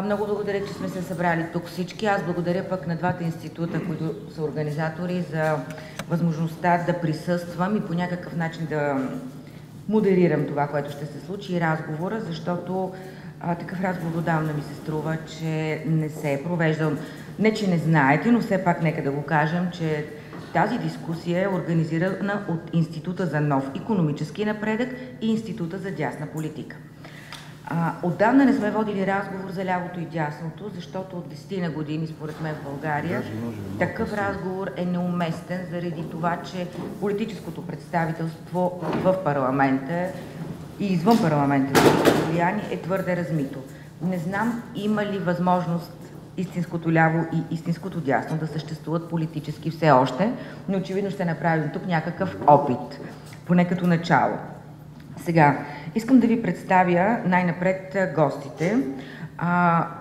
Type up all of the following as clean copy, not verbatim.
Много благодаря, че сме се събрали тук всички. Аз благодаря пък на двата института, които са организатори, за възможността да присъствам и по някакъв начин да модерирам това, което ще се случи и разговора, защото такъв разговор отдавна ми се струва, че не се е провеждал. Не, че не знаете, но все пак нека да го кажем, че тази дискусия е организирана от Института за нов икономически напредък и Института за дясна политика. Отдавна не сме водили разговор за лявото и дясното, защото от 10 на години, според мен, в България такъв разговор е неуместен заради това, че политическото представителство в парламента и извън парламента влияние е твърде размито. Не знам има ли възможност истинското ляво и истинското дясно да съществуват политически все още, но очевидно ще направим тук някакъв опит, поне като начало. Сега, искам да ви представя най-напред гостите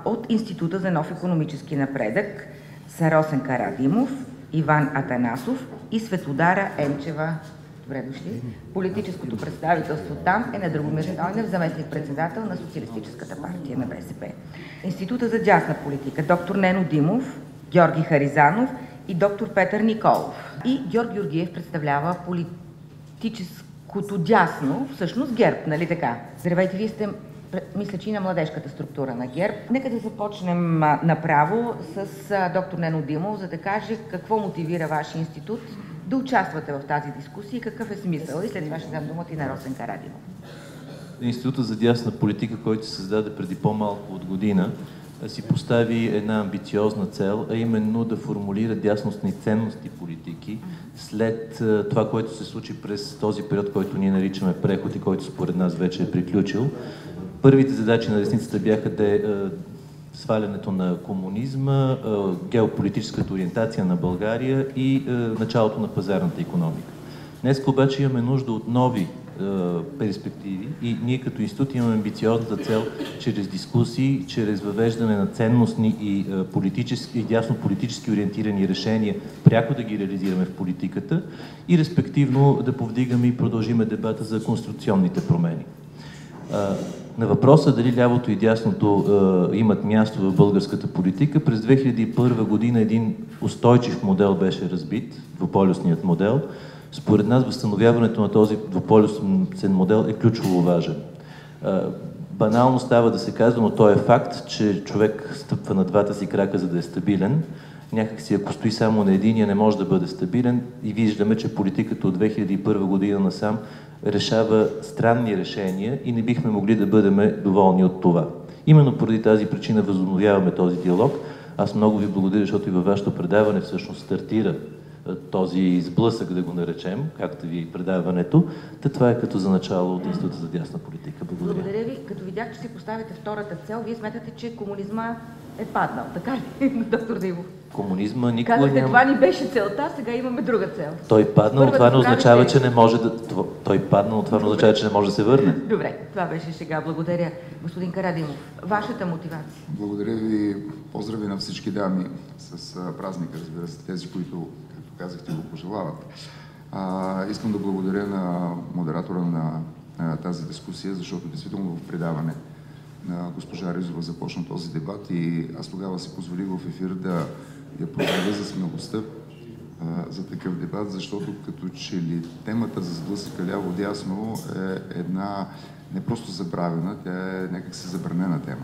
от Института за нов икономически напредък са Росен Карадимов, Иван Атанасов и Светлодара Енчева. Добре дошли. Политическото представителство там е на Драгомир Стойнев, заместник-председател на Социалистическата партия на БСП. Института за дясна политика доктор Нено Димов, Георги Харизанов и доктор Петър Николов. И Георги Георгиев представлява политическото дясно, всъщност ГЕРБ, нали така? Здравейте, вие сте, мисля, че и на младежката структура на ГЕРБ. Нека да започнем направо с доктор Нено Димов, за да каже какво мотивира вашия институт да участвате в тази дискусия и какъв е смисъл. И след това ще дам думата и на Росен Карадимов. Института за дясна политика, който се създаде преди по-малко от година, си постави една амбициозна цел, а именно да формулира дясностни ценности политики след това, което се случи през този период, който ние наричаме преход и който според нас вече е приключил. Първите задачи на десницата бяха свалянето на комунизма, геополитическата ориентация на България и началото на пазарната икономика. Днес обаче имаме нужда от нови перспективи и ние като институт имаме амбициозната цел чрез дискусии, чрез въвеждане на ценностни и дясно политически ориентирани решения, пряко да ги реализираме в политиката и респективно да повдигаме и продължиме дебата за конституционните промени. На въпроса дали лявото и дясното имат място в българската политика, през 2001 година един устойчив модел беше разбит, двуполюсният модел. Според нас възстановяването на този двуполюсен модел е ключово важен. Банално става да се казва, но то е факт, че човек стъпва на двата си крака, за да е стабилен. Някак си, ако стои само на единия, не може да бъде стабилен и виждаме, че политиката от 2001 година насам решава странни решения и не бихме могли да бъдем доволни от това. Именно поради тази причина възобновяваме този диалог. Аз много ви благодаря, защото и във вашето предаване всъщност стартира този сблъсък, да го наречем, както ви предаването. Това е като за начало от Института за дясна политика. Благодаря. Благодаря ви. Като видях, че си поставите втората цел, вие смятате, че комунизма е паднал. Така ли, доктор Димов? Комунизма никога казахте, няма... това ни беше целта, сега имаме друга цел. Той паднал, това не означава, че не може да... Той паднал, това не означава, че не може да се върне. Добре, това беше сега. Благодаря. Господин Карадимов, вашата мотивация? Благодаря ви. Поздрави на всички дами с празника, разбира се, тези, които, както казахте, го пожелават. Искам да благодаря на модератора на тази дискусия, защото действително в предаване на госпожа Ризова започна този дебат и аз тогава си позволих в ефир да я поздравя за смелостта за такъв дебат, защото като че ли темата за сблъсъка ляво-дясно е една не просто забравена, тя е някакси забранена тема.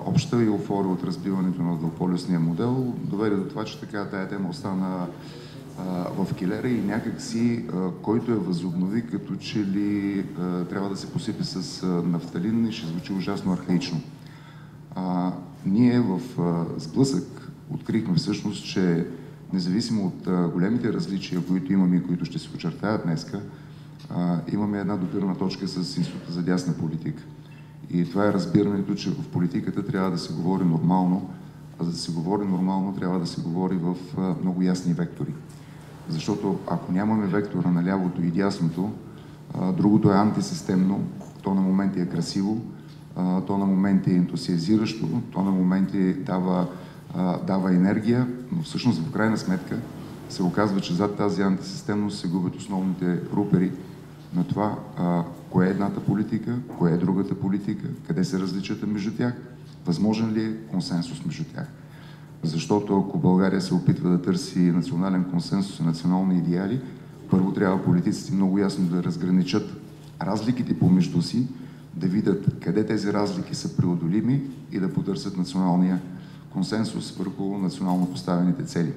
Обща еуфория от разбиването на двуполюсния модел доведе до това, че така тая тема остана в килера и някакси, който я възобнови, като че ли трябва да се посипе с нафталин и ще звучи ужасно архаично. Ние в сблъсък открихме всъщност, че независимо от големите различия, които имаме и които ще се очертаят днеска, имаме една допирна точка с Института за дясна политика. И това е разбирането, че в политиката трябва да се говори нормално, а за да се говори нормално, трябва да се говори в много ясни вектори. Защото ако нямаме вектора на лявото и дясното, другото е антисистемно, то на моменти е красиво, то на моменти е ентусиазиращо, то на моменти дава енергия, но всъщност в крайна сметка се оказва, че зад тази антисистемност се губят основните рупери на това, кое е едната политика, кое е другата политика, къде се различат между тях Възможен ли е консенсус между тях? Защото ако България се опитва да търси национален консенсус и национални идеали, първо трябва политиците много ясно да разграничат разликите помежду си, да видят къде тези разлики са преодолими и да потърсят националния консенсус върху национално поставените цели.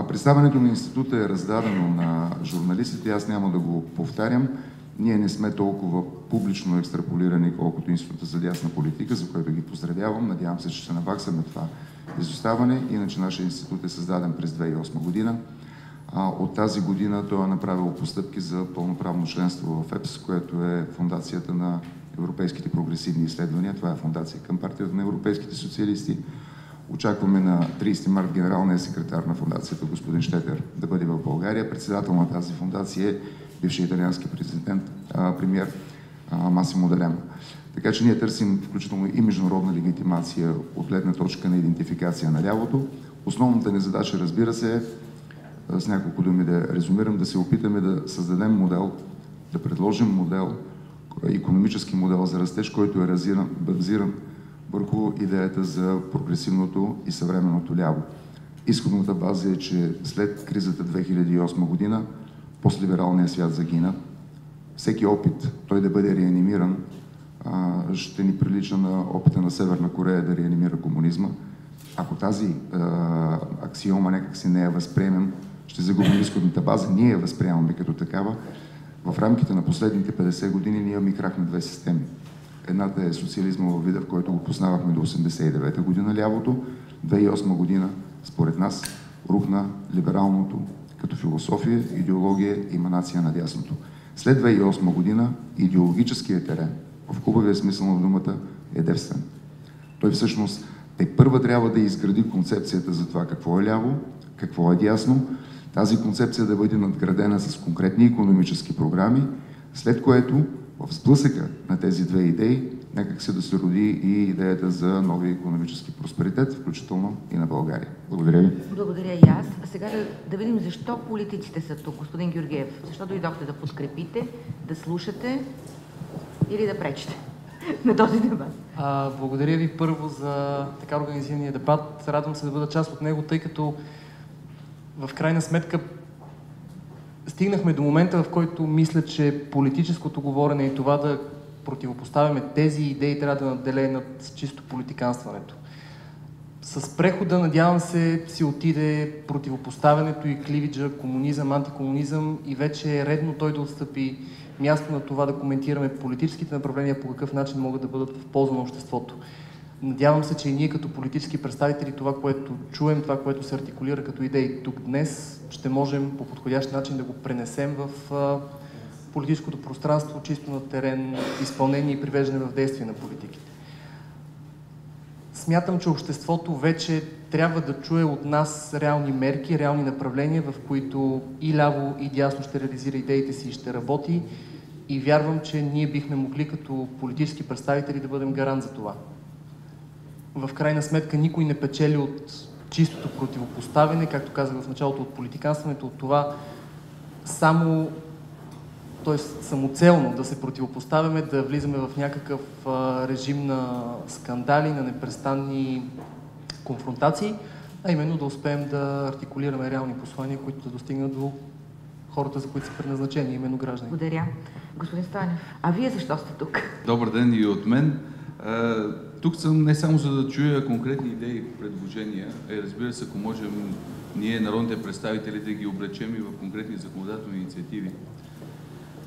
Представянето на института е раздадено на журналистите, аз няма да го повтарям. Ние не сме толкова публично екстраполирани, колкото Института за дясна политика, за което ги поздравявам. Надявам се, че ще наваксаме това изоставане. Иначе нашия институт е създаден през 2008 година. От тази година той е направил постъпки за пълноправно членство в ЕПС, което е фондацията на европейските прогресивни изследвания. Това е фондация към партията на европейските социалисти. Очакваме на 30 март генералния секретар на фондацията, господин Щетер, да бъде в България. Председател на тази фондация е бившия италиански премиер Масимо Далема. Така че ние търсим включително и международна легитимация от гледна точка на идентификация на лявото. Основната ни задача, разбира се, е, с няколко думи да резюмирам, да се опитаме да създадем модел, да предложим модел, икономически модел за растеж, който е базиран върху идеята за прогресивното и съвременното ляво. Изходната база е, че след кризата 2008 година постлибералният свят загина. Всеки опит той да бъде реанимиран ще ни прилича на опита на Северна Корея да реанимира комунизма. Ако тази аксиома някак си не я възприемем, ще загубим изходната база. Ние я възприемаме като такава. В рамките на последните 50 години ние микрахме две системи. Едната е социализма във вида, в който го познавахме до 1989 година, лявото. 2008 година, според нас, рухна либералното като философия, идеология и еманация на дясното. След 2008 година идеологическият терен, в хубавия смисъл на думата, е девствен. Той всъщност първа трябва да изгради концепцията за това какво е ляво, какво е дясно, тази концепция да бъде надградена с конкретни икономически програми, след което в сблъсъка на тези две идеи някак се да се роди и идеята за новия икономически просперитет, включително и на България. Благодаря ви. Благодаря и аз. А сега да видим защо политиците са тук, господин Георгиев. Защо дойдохте да подкрепите, да слушате или да пречите на този дебат? Благодаря ви първо за така организирания дебат. Радвам се да бъда част от него, тъй като в крайна сметка стигнахме до момента, в който мисля, че политическото говорене и това да противопоставяме тези идеи трябва да надделее над чисто политиканстването. С прехода, надявам се, си отиде противопоставянето и кливиджа комунизъм, антикомунизъм и вече е редно той да отстъпи място на това да коментираме политическите направления по какъв начин могат да бъдат в полза на обществото. Надявам се, че и ние като политически представители това, което чуем, това, което се артикулира като идеи тук днес, ще можем по подходящ начин да го пренесем в политическото пространство, чисто на терен, изпълнение и привеждане в действие на политиките. Смятам, че обществото вече трябва да чуе от нас реални мерки, реални направления, в които и ляво, и дясно ще реализира идеите си и ще работи. И вярвам, че ние бихме могли като политически представители да бъдем гарант за това. В крайна сметка никой не печели от чистото противопоставяне, както казах в началото, от политиканстването, от това т.е. самоцелно да се противопоставяме, да влизаме в някакъв режим на скандали, на непрестанни конфронтации, а именно да успеем да артикулираме реални послания, които да достигнат до хората, за които са предназначени, именно граждани. Благодаря. Господин Стойнев, а вие защо сте тук? Добър ден и от мен. Тук съм не само за да чуя конкретни идеи, предложения, разбира се, ако можем ние, народните представители, да ги облечем и в конкретни законодателни инициативи.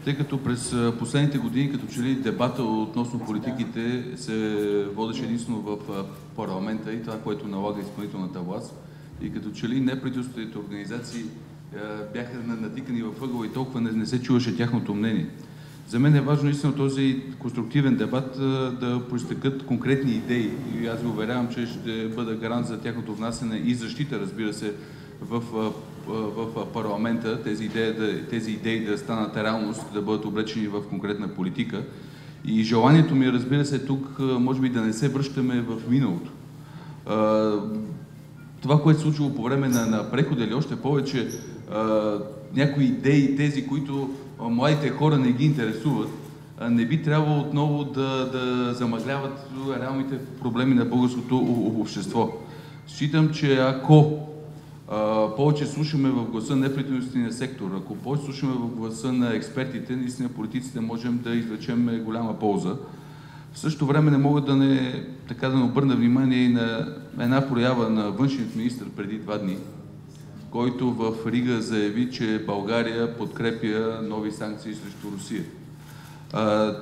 Тъй като през последните години, като че ли дебата относно политиките се водеше единствено в парламента и това, което налага изпълнителната власт, и като че ли неправителствените организации бяха натикани във ъгъл и толкова не се чуваше тяхното мнение. За мен е важно наистина този конструктивен дебат да произтекат конкретни идеи и аз ви уверявам, че ще бъда гарант за тяхното внасяне и защита, разбира се, в парламента, тези идеи да станат реалност, да бъдат облечени в конкретна политика. И желанието ми, разбира се, тук може би да не се връщаме в миналото. Това, което се случило по време на прехода или още повече някои идеи, тези, които младите хора не ги интересуват, не би трябвало отново да замъгляват реалните проблеми на българското общество. Считам, че ако повече слушаме в гласа на неправителствения сектор, ако повече слушаме в гласа на експертите, наистина политиците можем да извлечем голяма полза. В същото време не мога да не обърна внимание и на една проява на външният министър преди 2 дни, който в Рига заяви, че България подкрепя нови санкции срещу Русия.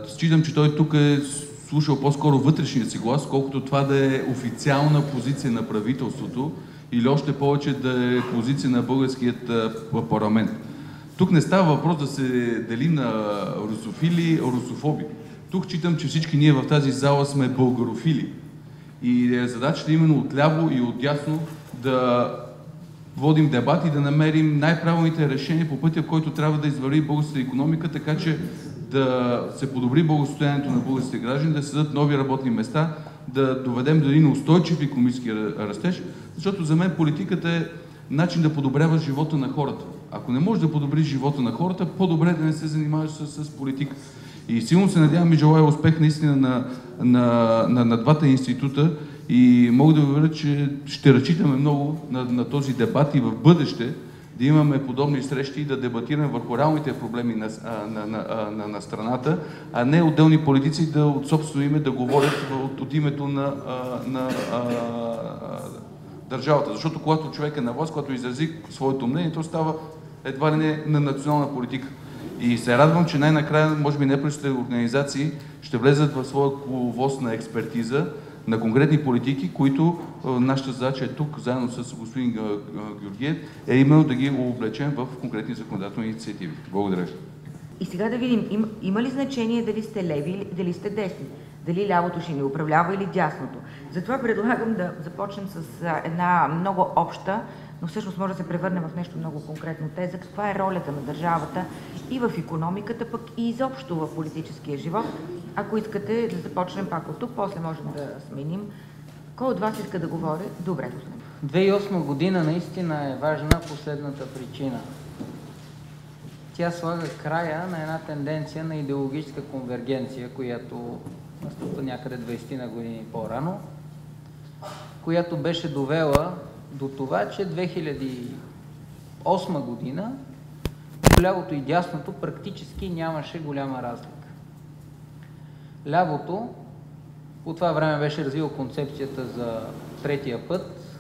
Считам, че той тук е слушал по-скоро вътрешния си глас, колкото това да е официална позиция на правителството или още повече да е позиция на българският парламент. Тук не става въпрос да се делим на русофили, русофоби. Тук считам, че всички ние в тази зала сме българофили. И задачата е именно отляво и отдясно да водим дебат и да намерим най-правилните решения по пътя, в който трябва да извърви българската икономика, така че да се подобри благосостоянието на българските граждани, да се дадат нови работни места, да доведем до един устойчив икономически растеж, защото за мен политиката е начин да подобряваш живота на хората. Ако не можеш да подобриш живота на хората, по-добре да не се занимаваш с политика. И силно се надявам и желая успех наистина на двата института и мога да ви уверя, че ще разчитаме много на този дебат и в бъдеще да имаме подобни срещи и да дебатираме върху реалните проблеми на страната, а не отделни политици да от собствено име да говорят от името на държавата. Защото когато човек е на власт, когато изрази своето мнение, то става едва ли не на национална политика. И се радвам, че най-накрая, може би неправителствените организации ще влезат в своя коловоз на експертиза, на конкретни политики, които нашата задача е тук, заедно с господин Георгиев, е именно да ги облечем в конкретни законодателни инициативи. Благодаря. И сега да видим, има ли значение дали сте леви или дали сте десни? Дали лявото ще ни управлява или дясното? Затова предлагам да започнем с една много обща, но всъщност може да се превърне в нещо много конкретно теза. Каква е ролята на държавата и в икономиката, пък и изобщо в политическия живот? Ако искате да започнем пак от тук, после можем да сменим. Кой от вас иска да говори? Добре, господин. 2008 година наистина е важна последната причина. Тя слага края на една тенденция на идеологическа конвергенция, която настъпва някъде 20 години по-рано, която беше довела до това, че 2008 година лявото и дясното практически нямаше голяма разлика. Лявото по това време беше развило концепцията за третия път,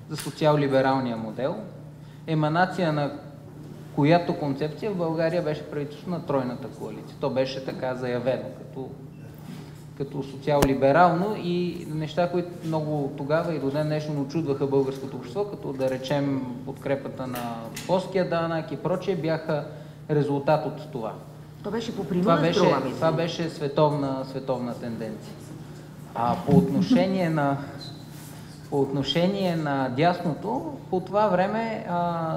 за социал-либералния модел, еманация на която концепция в България беше правителството на тройната коалиция. То беше така заявено като социал-либерално и неща, които много тогава и до ден днешно очудваха българското общество, като да речем подкрепата на плоския данък и прочее, бяха резултат от това. То беше по принуда, това беше световна тенденция. А по отношение на дясното, по това време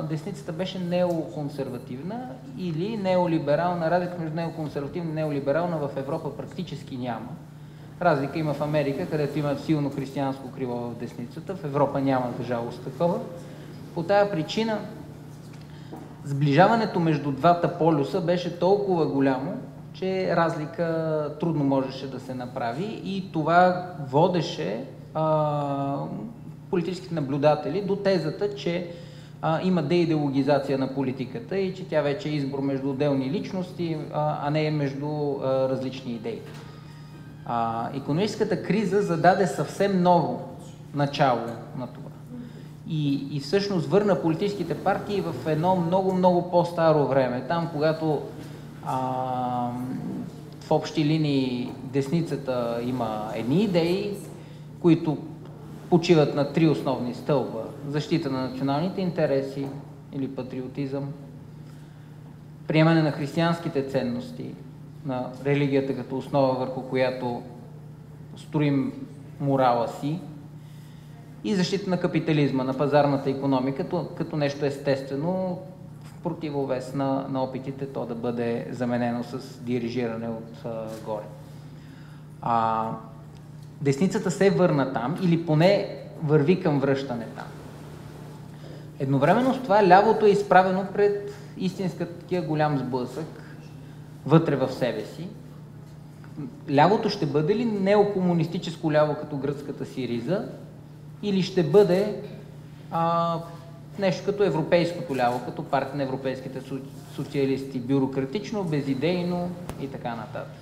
десницата беше неоконсервативна или неолиберална. Разлика между неоконсервативна и неолиберална в Европа практически няма. Разлика има в Америка, където има силно християнско крило в десницата. В Европа няма, за жалост, такова. По тая причина сближаването между двата полюса беше толкова голямо, че разлика трудно можеше да се направи и това водеше политическите наблюдатели до тезата, че има деидеологизация на политиката и че тя вече е избор между отделни личности, а не между различни идеи. Икономическата криза зададе съвсем ново начало на това. И всъщност върна политическите партии в едно много по-старо време. Там, когато в общи линии десницата има едни идеи, които почиват на 3 основни стълба. Защита на националните интереси или патриотизъм, приемане на християнските ценности, на религията като основа, върху която строим морала си, и защита на капитализма, на пазарната икономика, като нещо естествено, в противовес на опитите то да бъде заменено с дирижиране отгоре. Десницата се върна там, или поне върви към връщане там. Едновременно с това лявото е изправено пред истинския голям сблъсък вътре в себе си Лявото ще бъде ли неокомунистическо ляво като гръцката Сириза или ще бъде нещо като европейското ляво, като партия на европейските социалисти, бюрократично, безидейно и така нататък.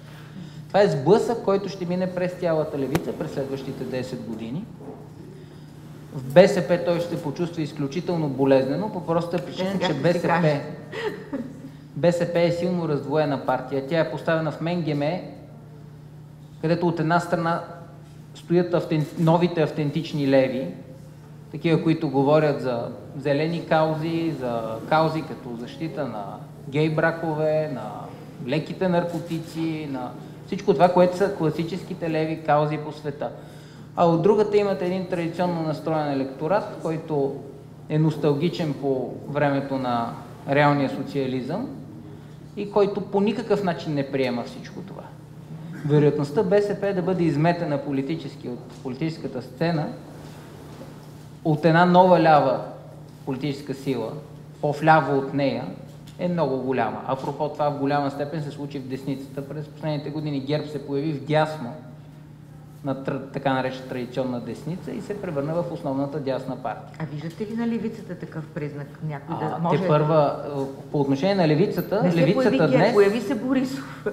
Това е сблъсък, който ще мине през цялата левица през следващите 10 години. В БСП той ще се почувства изключително болезнено, по простата причина, че БСП е силно раздвоена партия. Тя е поставена в Менгеме, където от една страна стоят новите автентични леви, такива, които говорят за зелени каузи, за каузи като защита на гей бракове, на леките наркотици, на всичко това, което са класическите леви каузи по света. А от другата имате един традиционно настроен електорат, който е носталгичен по времето на реалния социализъм и който по никакъв начин не приема всичко това. Вероятността БСП да бъде изметена политически от политическата сцена от една нова лява политическа сила, по-вляво от нея, е много голяма. Апропо това в голяма степен се случи в десницата. През последните години ГЕРБ се появи в дясно на така наречена традиционна десница и се превърна в основната дясна партия. А виждате ли на левицата такъв признак? Някой да може... По отношение на левицата, не се появи ГЕРБ, появи се Борисов.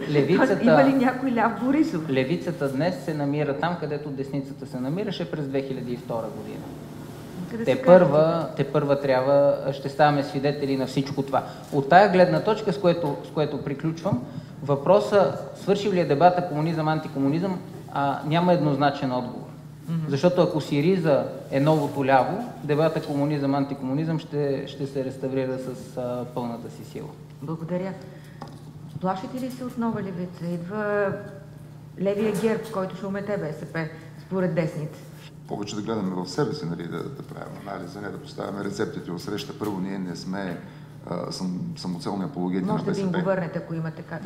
Има ли някой ляв Борисов? Левицата днес се намира там, където десницата се намираше през 2002 година. Те първа ще ставаме свидетели на всичко това. От тая гледна точка, с което приключвам, въпроса свършил ли е дебата комунизъм-антикомунизъм, няма еднозначен отговор. Защото ако Сириза е новото ляво, дебата комунизъм-антикомунизъм ще се реставрира с пълната си сила. Благодаря. Плашите ли се от нова левица? Идва левия ГЕРБ, който ще умете БСП, според десните. Повече да гледаме в себе си, нали, да правим анализа, не да поставяме рецептите от среща. Първо, ние не сме самоцелни апологети на БСП. Може да им го върнете, ако имате как.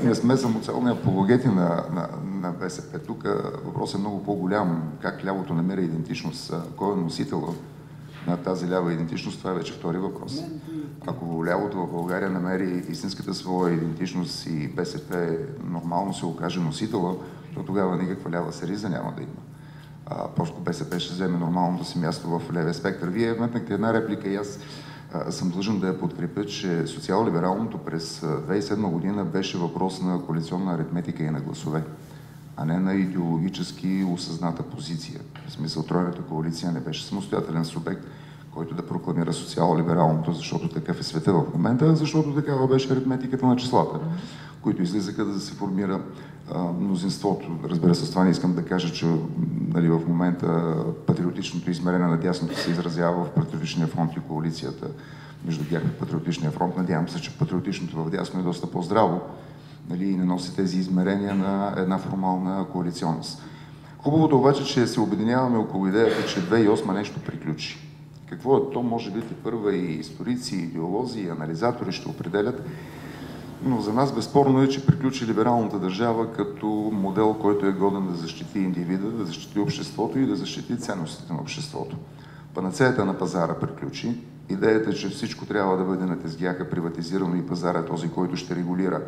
Не сме самоцелни апологети на БСП. Тук въпросът е много по-голям. Как лявото намира идентичност? Кой е носител на тази лява идентичност? Това е вече втори въпрос. Ако лявото в България намери истинската своя идентичност и БСП нормално се окаже носителя, то тогава никаква лява Сириза няма да има. Просто БСП ще вземе нормалното си място в левия спектър. Вие вметнахте една реплика и аз съм длъжен да я подкрепя, че социал-либералното през 2007 година беше въпрос на коалиционна аритметика и на гласове, а не на идеологически осъзната позиция. В смисъл, тройната коалиция не беше самостоятелен субект, който да прокламира социал-либералното, защото такъв е света в момента, защото такава беше аритметиката на числата, които излизаха да се формира мнозинството. Разбира се, с това не искам да кажа, че нали, в момента патриотичното измерение на дясното се изразява в Патриотичния фронт и коалицията между ГЕРБ и Патриотичния фронт. Надявам се, че патриотичното в дясно е доста по-здраво, нали, и не носи тези измерения на една формална коалиционност. Хубавото обаче, че се обединяваме около идеята, че 2008 нещо приключи. Какво е то, може би първа и историци, и идеолози, и анализатори ще определят. Но за нас безспорно е, че приключи либералната държава като модел, който е годен да защити индивида, да защити обществото и да защити ценностите на обществото. Панацеята на пазара приключи. Идеята, че всичко трябва да бъде на тезгяха приватизирано и пазара е този, който ще регулира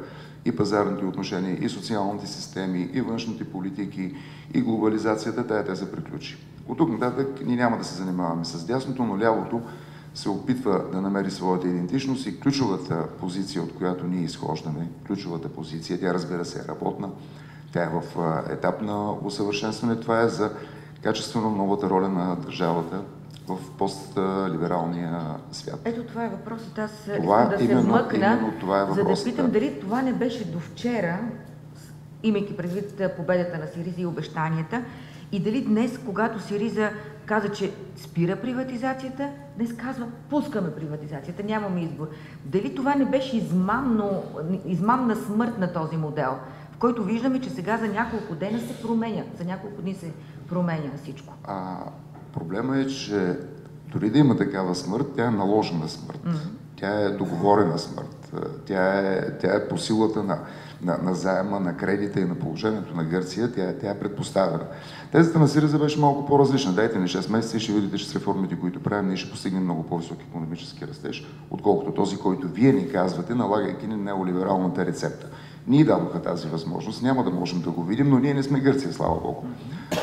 и пазарните отношения, и социалните системи, и външните политики, и глобализацията, тая теза приключи. От тук нататък ние няма да се занимаваме с дясното, но лявото се опитва да намери своята идентичност и ключовата позиция, от която ние изхождаме, ключовата позиция, тя разбира се е работна, тя е в етап на усъвършенстване, това е за качествено новата роля на държавата в постлибералния свят. Ето това е въпросът. Аз искам да се вмъкна, за да питам дали това не беше до вчера, имайки предвид победата на Сириза и обещанията, и дали днес, когато Сириза каза, че спира приватизацията, днес казва, пускаме приватизацията, нямаме избор. Дали това не беше измамна смърт на този модел, в който виждаме, че сега за няколко дена се променя, за няколко дни се променя всичко? Проблема е, че дори да има такава смърт, тя е наложена смърт. Тя е договорена смърт. Тя е по силата на заема, на кредита и на положението на Гърция. Тя е предпоставена. Тезата на Сириза беше малко по-различна. Дайте ни 6 месеца и ще видите, че с реформите, които правим, ние ще постигнем много по-висок икономически растеж, отколкото този, който вие ни казвате, налагайки ни неолибералната рецепта. Ни дадоха тази възможност, няма да можем да го видим, но ние не сме Гърция, слава Богу.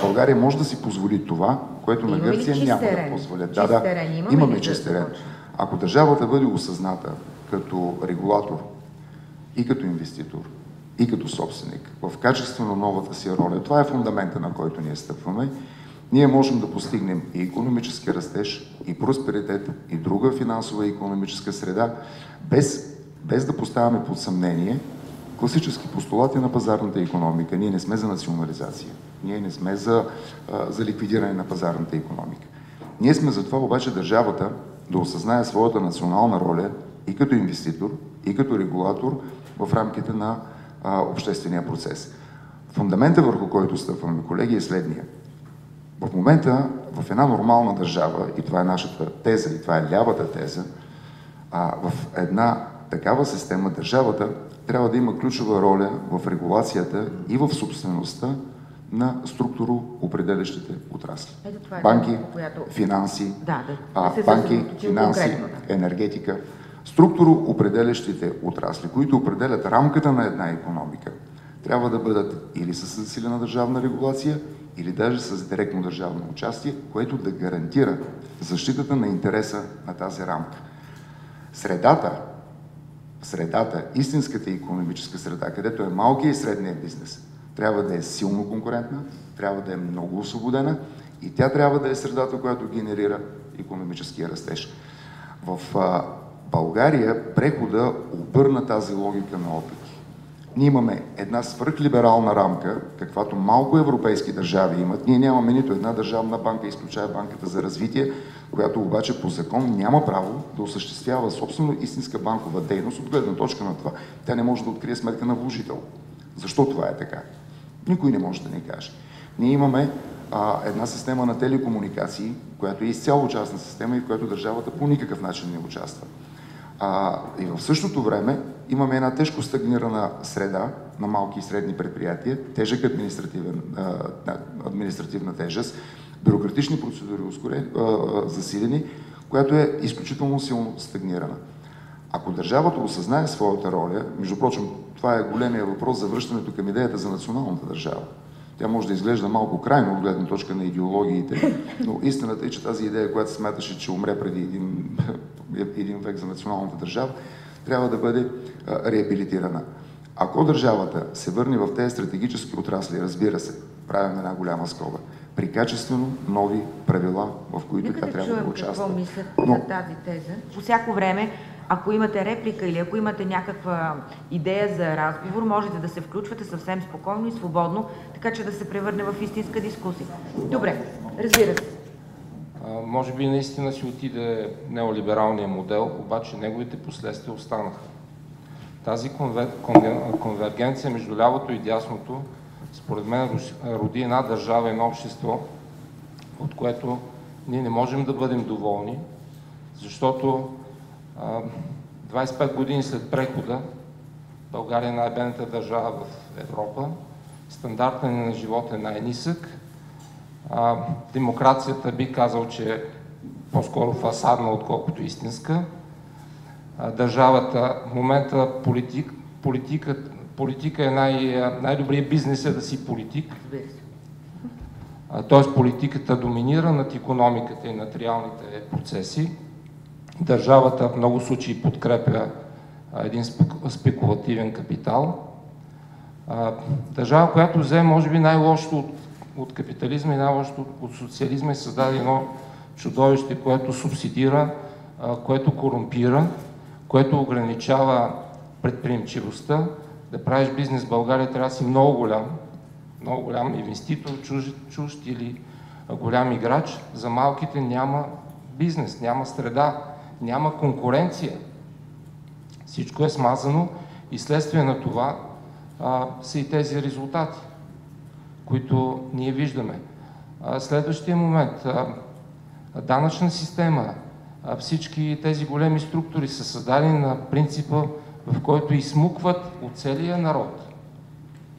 България може да си позволи това, което на Гърция няма да позволят. Имаме чист терен. Ако държавата бъде осъзната като регулатор и като инвеститор, и като собственик, в качествено новата си роля, това е фундамента, на който ние стъпваме, ние можем да постигнем и икономически растеж, и просперитет, и друга финансова и икономическа среда, без да поставяме под съмнение класически постулати на пазарната икономика. Ние не сме за национализация. Ние не сме за ликвидиране на пазарната икономика. Ние сме за това обаче държавата да осъзнае своята национална роля и като инвеститор, и като регулатор в рамките на обществения процес. Фундамента, върху който стъпваме, колеги, е следния. В момента, в една нормална държава, и това е нашата теза, и това е лявата теза, в една такава система държавата трябва да има ключова роля в регулацията и в собствеността на структуроопределящите отрасли. Банки, финанси, енергетика. Структуроопределящите отрасли, които определят рамката на една икономика, трябва да бъдат или с засилена държавна регулация, или даже с директно държавно участие, което да гарантира защитата на интереса на тази рамка. Средата, истинската икономическа среда, където е малкия и средния бизнес, трябва да е силно конкурентна, трябва да е много освободена и тя трябва да е средата, която генерира икономическия растеж. В България прехода обърна тази логика на опити. Ние имаме една свръхлиберална рамка, каквато малко европейски държави имат. Ние нямаме нито една държавна банка, изключая Банката за развитие, която обаче по закон няма право да осъществява собствено истинска банкова дейност от гледна точка на това. Тя не може да открие сметка на вложител. Защо това е така? Никой не може да ни каже. Ние имаме една система на телекомуникации, която е изцяло частна система и в която държавата по никакъв начин не участва. И в същото време имаме една тежко стагнирана среда на малки и средни предприятия, тежък административна тежест, бюрократични процедури засилени, която е изключително силно стагнирана. Ако държавата осъзнае своята роля, между прочим, това е големия въпрос за връщането към идеята за националната държава. Тя може да изглежда малко крайно от гледна точка на идеологиите, но истината е, че тази идея, която смяташе, че умре преди един век за националната държава, трябва да бъде реабилитирана. Ако държавата се върне в тези стратегически отрасли, разбира се, правим една голяма скоба, при качествено нови правила, в които тя трябва да участва. Какво мислят за тази теза? По всяко време, ако имате реплика или ако имате някаква идея за разговор, можете да се включвате съвсем спокойно и свободно, така че да се превърне в истинска дискусия. Добре, разбира се. Може би наистина си отиде неолибералния модел, обаче неговите последствия останаха. Тази конвергенция между лявото и дясното, според мен, роди една държава, едно общество, от което ние не можем да бъдем доволни, защото 25 години след прехода България е най-бедната държава в Европа, стандартът на живот е най-нисък, демокрацията би казал, че е по-скоро фасадна, отколкото истинска. Държавата, в момента политика е най-добрият бизнес е да си политик. Т.е. политиката доминира над икономиката и над реалните процеси. Държавата в много случаи подкрепя един спекулативен капитал. Държава, която взе, може би, най-лошото от капитализма и най-лошото от социализма и създаде едно чудовище, което субсидира, което корумпира, което ограничава предприемчивостта. Да правиш бизнес в България трябва да си много голям инвеститор, чужд или голям играч. За малките няма бизнес, няма среда, няма конкуренция. Всичко е смазано и следствие на това са и тези резултати, които ние виждаме. Следващия момент, данъчна система, всички тези големи структури са създадени на принципа, в който изсмукват от целия народ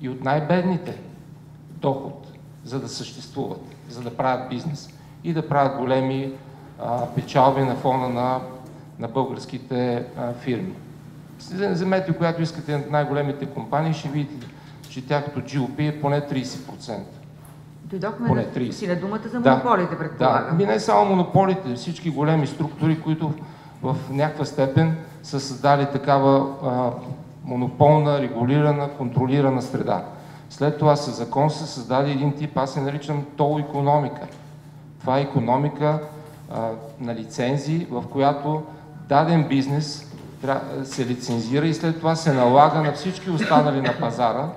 и от най-бедните доход, за да съществуват, за да правят бизнес и да правят големи печалби на фона на българските фирми. Вземете, която искате най-големите компании, ще видите, че тяхното GOP е поне 30%. Дойдохме си на думата за монополите, предполагам. Да, не само монополите, всички големи структури, които в някаква степен са създали такава монополна, регулирана, контролирана среда. След това със закон се създаде един тип, аз се наричам тол икономика. Това е икономика на лицензии, в която даден бизнес се лицензира и след това се налага на всички останали на пазара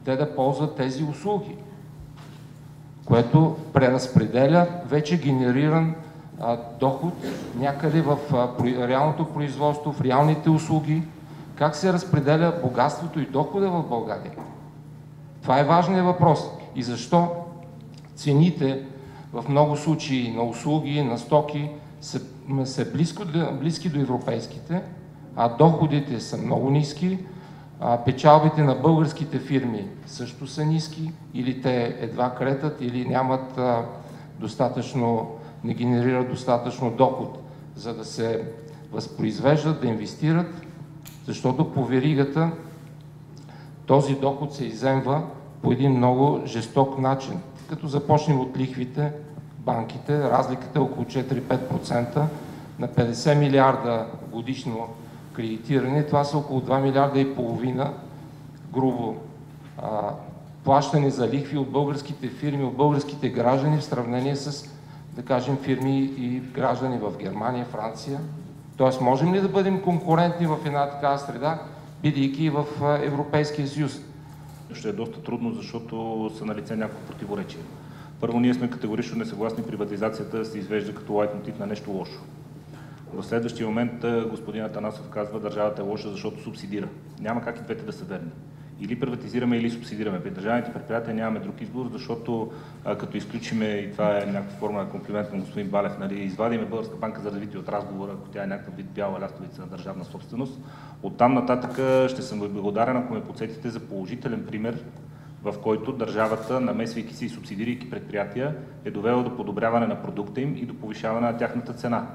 те да ползват тези услуги, което преразпределя вече генериран доход някъде в реалното производство, в реалните услуги. Как се разпределя богатството и дохода в България? Това е важният въпрос. И защо цените в много случаи на услуги, на стоки са близки до европейските, а доходите са много ниски, печалбите на българските фирми също са ниски, или те едва кретат, или нямат не генерират достатъчно доход, за да се възпроизвеждат, да инвестират, защото по веригата този доход се изземва по един много жесток начин. Като започнем от лихвите, банките, разликата е около 4-5%, на 50 милиарда годишно кредитиране, това са около 2 милиарда и половина грубо плащане за лихви от българските фирми, от българските граждани в сравнение с, да кажем, фирми и граждани в Германия, Франция. Тоест, можем ли да бъдем конкурентни в една такава среда, бидейки в Европейския съюз? Ще е доста трудно, защото са налице някакво противоречие. Първо, ние сме категорично несъгласни приватизацията да се извежда като лайтмотив на нещо лошо. В следващия момент господин Атанасов казва, държавата е лоша, защото субсидира. Няма как и двете да са верни. Или приватизираме, или субсидираме. При държавните предприятия нямаме друг избор, защото като изключиме, и това е някаква форма на комплимент на господин Балев, извадиме Българска банка за развитие от разговора, ако тя е някакъв вид бяла лястовица на държавна собственост, оттам нататък ще съм благодарен, ако ме подсетите за положителен пример, в който държавата, намесвайки се и субсидирайки предприятия, е довела до подобряване на продукта им и до повишаване на тяхната цена.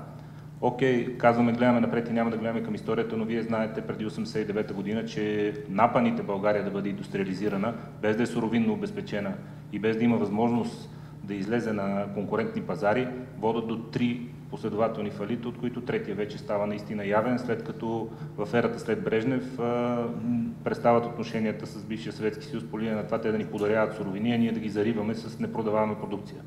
Окей, казваме, гледаме напред и няма да гледаме към историята, но вие знаете преди 1989 година, че напаните България да бъде индустриализирана, без да е суровинно обезпечена и без да има възможност да излезе на конкурентни пазари, водят до 3 последователни фалита, от които третия вече става наистина явен, след като в ерата след Брежнев престават отношенията с бившия Съветски съюз по линия на това те да ни подаряват суровини, а ние да ги зариваме с непродаваема продукция.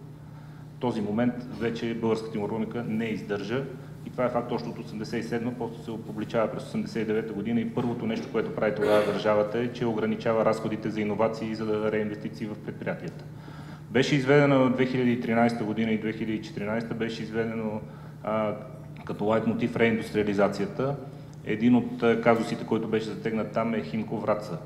В този момент вече българската икономика не издържа и това е факт още от 1987, после се опубличава през 1989 година и първото нещо, което прави тогава държавата е, че ограничава разходите за иновации и за реинвестиции в предприятията. Беше изведено в 2013 година и 2014 беше изведено като лайтмотив реиндустриализацията. Един от казусите, който беше затегнат там е Химко Враца.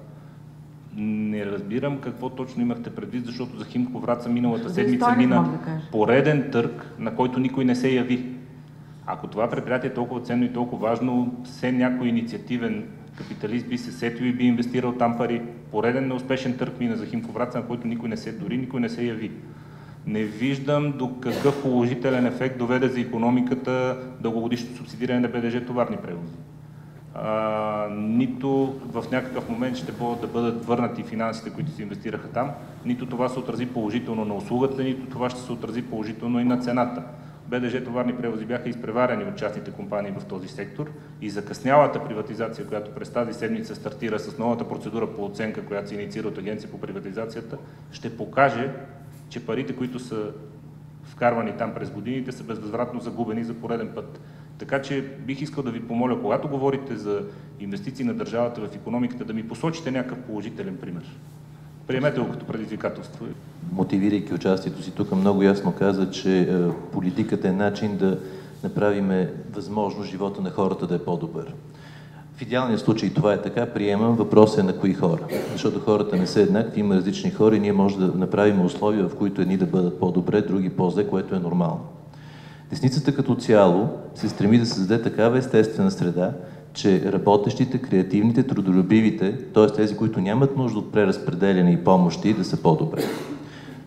Не разбирам какво точно имахте предвид, защото за Химко Враца миналата седмица мина пореден търг, на който никой не се яви. Ако това предприятие е толкова ценно и толкова важно, все някой инициативен капиталист би се сетил и би инвестирал там пари. Пореден неуспешен търг мина за Химко Враца, на който никой не се яви. Не виждам до какъв положителен ефект доведе за икономиката дългогодишно субсидиране на БДЖ товарни превози. Нито в някакъв момент ще могат да бъдат върнати финансите, които се инвестираха там, нито това се отрази положително на услугата, нито това ще се отрази положително и на цената. БДЖ товарни превози бяха изпреварени от частните компании в този сектор и закъснялата приватизация, която през тази седмица стартира с новата процедура по оценка, която се инициира от Агенция по приватизацията, ще покаже, че парите, които са вкарвани там през годините, са безвъзвратно загубени за пореден път. Така че бих искал да ви помоля, когато говорите за инвестиции на държавата в икономиката, да ми посочите някакъв положителен пример. Приемете го като предизвикателство. Мотивирайки участието си тук, много ясно каза, че политиката е начин да направим възможно живота на хората да е по-добър. В идеалния случай това е така, приемам, въпросът е на кои хора. Защото хората не са еднакви, има различни хора и ние можем да направим условия, в които едни да бъдат по-добре, други по-зле, което е нормално. Десницата като цяло се стреми да създаде такава естествена среда, че работещите, креативните, трудолюбивите, т.е. тези, които нямат нужда от преразпределяне и помощи, да са по-добре.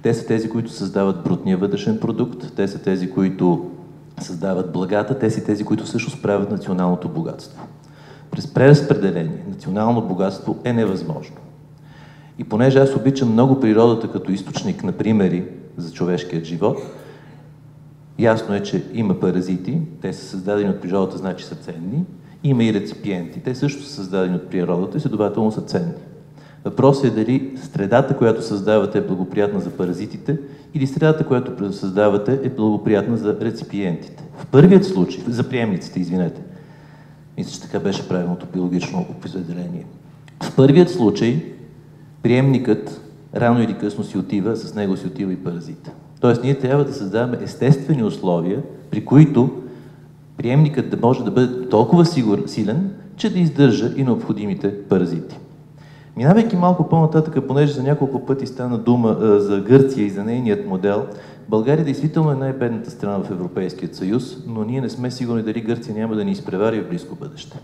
Те са тези, които създават брутния вътрешен продукт, те са тези, които създават благата, те са тези, които също справят националното богатство. през преразпределение, национално богатство е невъзможно. И понеже аз обичам много природата като източник на примери за човешкият живот, ясно е, че има паразити, те са създадени от природата, значи са ценни, има и реципиенти, те също са създадени от природата и следователно са ценни. Въпросът е дали средата, която създавате, е благоприятна за паразитите или средата, която създавате, е благоприятна за реципиентите. В първият случай, за приемниците, извинете, мисля, че така беше правилното биологично определение. В първият случай приемникът рано или късно си отива, с него си отива и паразита. Тоест ние трябва да създаваме естествени условия, при които приемникът да може да бъде толкова силен, че да издържа и необходимите паразити. Минавайки малко по-нататък, понеже за няколко пъти стана дума за Гърция и за нейният модел, България действително е най-бедната страна в Европейския съюз, но ние не сме сигурни дали Гърция няма да ни изпревари в близко бъдеще.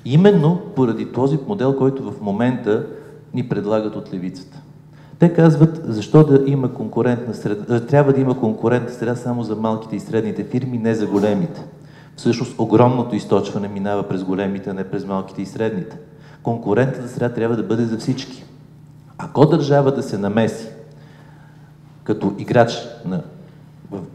Именно поради този модел, който в момента ни предлагат от левицата. Те казват, защо да има конкурентна среда, трябва да има конкурентна среда само за малките и средните фирми, не за големите. Всъщност огромното източване минава през големите, а не през малките и средните. Конкурентната среда трябва да бъде за всички. Ако държавата се намеси като играч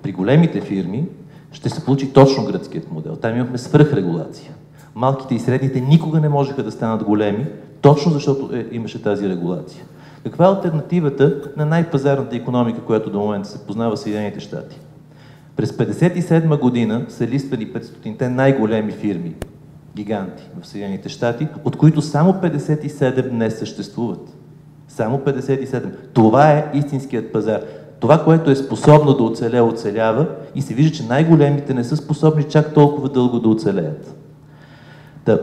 при големите фирми, ще се получи точно гръцкият модел. Там имахме свръхрегулация. Малките и средните никога не можеха да станат големи, точно защото имаше тази регулация. Каква е алтернативата на най-пазарната икономика, която до момента се познава в Съединените щати? През 1957 година са листвани 500-те най-големи фирми, гиганти в Съединените щати, от които само 57 днес съществуват. Само 57. Това е истинският пазар. Това, което е способно да оцелява и се вижда, че най-големите не са способни чак толкова дълго да оцелеят.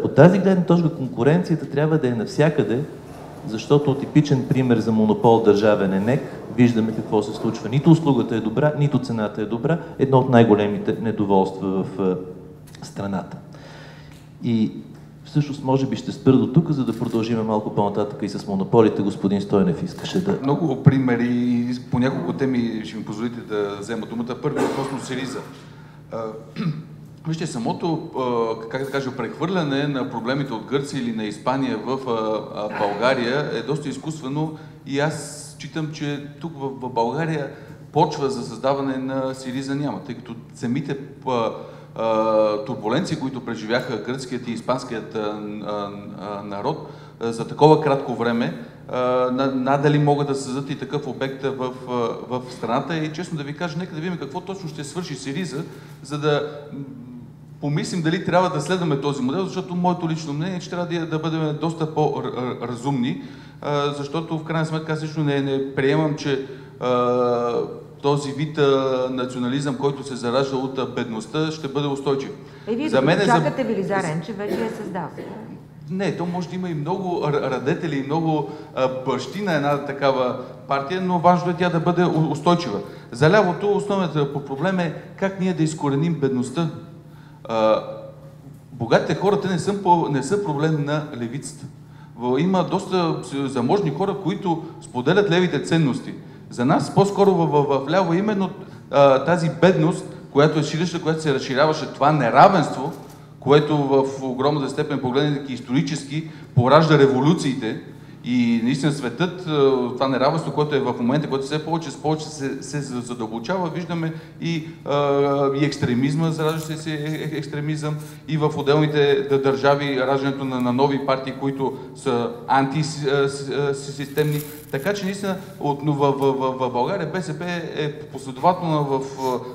От тази гледна точка конкуренцията трябва да е навсякъде, защото типичен пример за монопол държавен е НЕК. Виждаме какво се случва. Нито услугата е добра, нито цената е добра. Едно от най-големите недоволства в страната. И всъщност може би ще спра до тук, за да продължим малко по-нататък и с монополите. Господин Стойнев искаше да... Много примери и по няколко теми ще ми позволите да взема думата. Първо относно Сириза. Вижте, самото, как да кажа, прехвърляне на проблемите от Гърция или на Испания в България е доста изкуствено и аз считам, че тук в България почва за създаване на Сириза няма, тъй като самите турбуленции, които преживяха гръцкият и испанският народ за такова кратко време, надали могат да създадат и такъв обект в страната. И честно да ви кажа, нека да видим какво точно ще свърши Сириза, за да помислим дали трябва да следваме този модел, защото моето лично мнение е, че трябва да бъдем доста по-разумни, защото в крайна сметка аз лично не приемам, че този вид национализъм, който се заражда от бедността, ще бъде устойчив. Вие чакате Велизар Енчев, вече е създал. Не, то може да има и много радетели, и много бащи на една такава партия, но важно е тя да бъде устойчива. За лявото основният проблем е как ние да изкореним бедността. Богатите хора не са проблем на левицата. Има доста заможни хора, които споделят левите ценности. За нас по-скоро в ляво именно тази бедност, която е ширеща, която се разширяваше, това неравенство, което в огромната степен, погледнайки исторически, поражда революциите и наистина светът, това неравенство, което е в момента, което все повече се задълбочава, виждаме и екстремизма, заражда се екстремизъм и в отделните държави раждането на нови партии, които са антисистемни. Така че наистина в България БСП е последователна в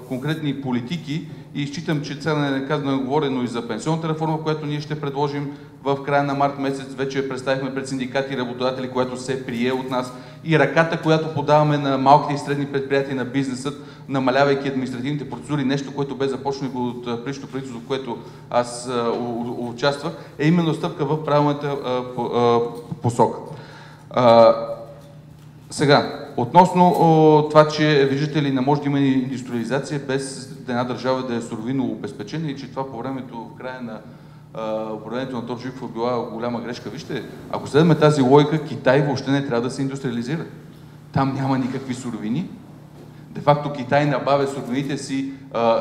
конкретни политики и считам, че цяло не е казано говорено и за пенсионната реформа, която ние ще предложим в края на март месец. Вече представихме пред синдикати и работодатели, която се прие от нас. И ръката, която подаваме на малките и средни предприятия на бизнесът, намалявайки административните процедури, нещо, което бе започнато от предишното правителство, в което аз участвах, е именно стъпка в правилната посока. Сега, относно това, че виждате ли, не може да има индустриализация без една държава да е суровинно обезпечена и че това по времето, в края на управлението на Тодор Живков била голяма грешка. Вижте, ако следваме тази логика, Китай въобще не трябва да се индустриализира. Там няма никакви суровини. Де факто Китай набавя суровините си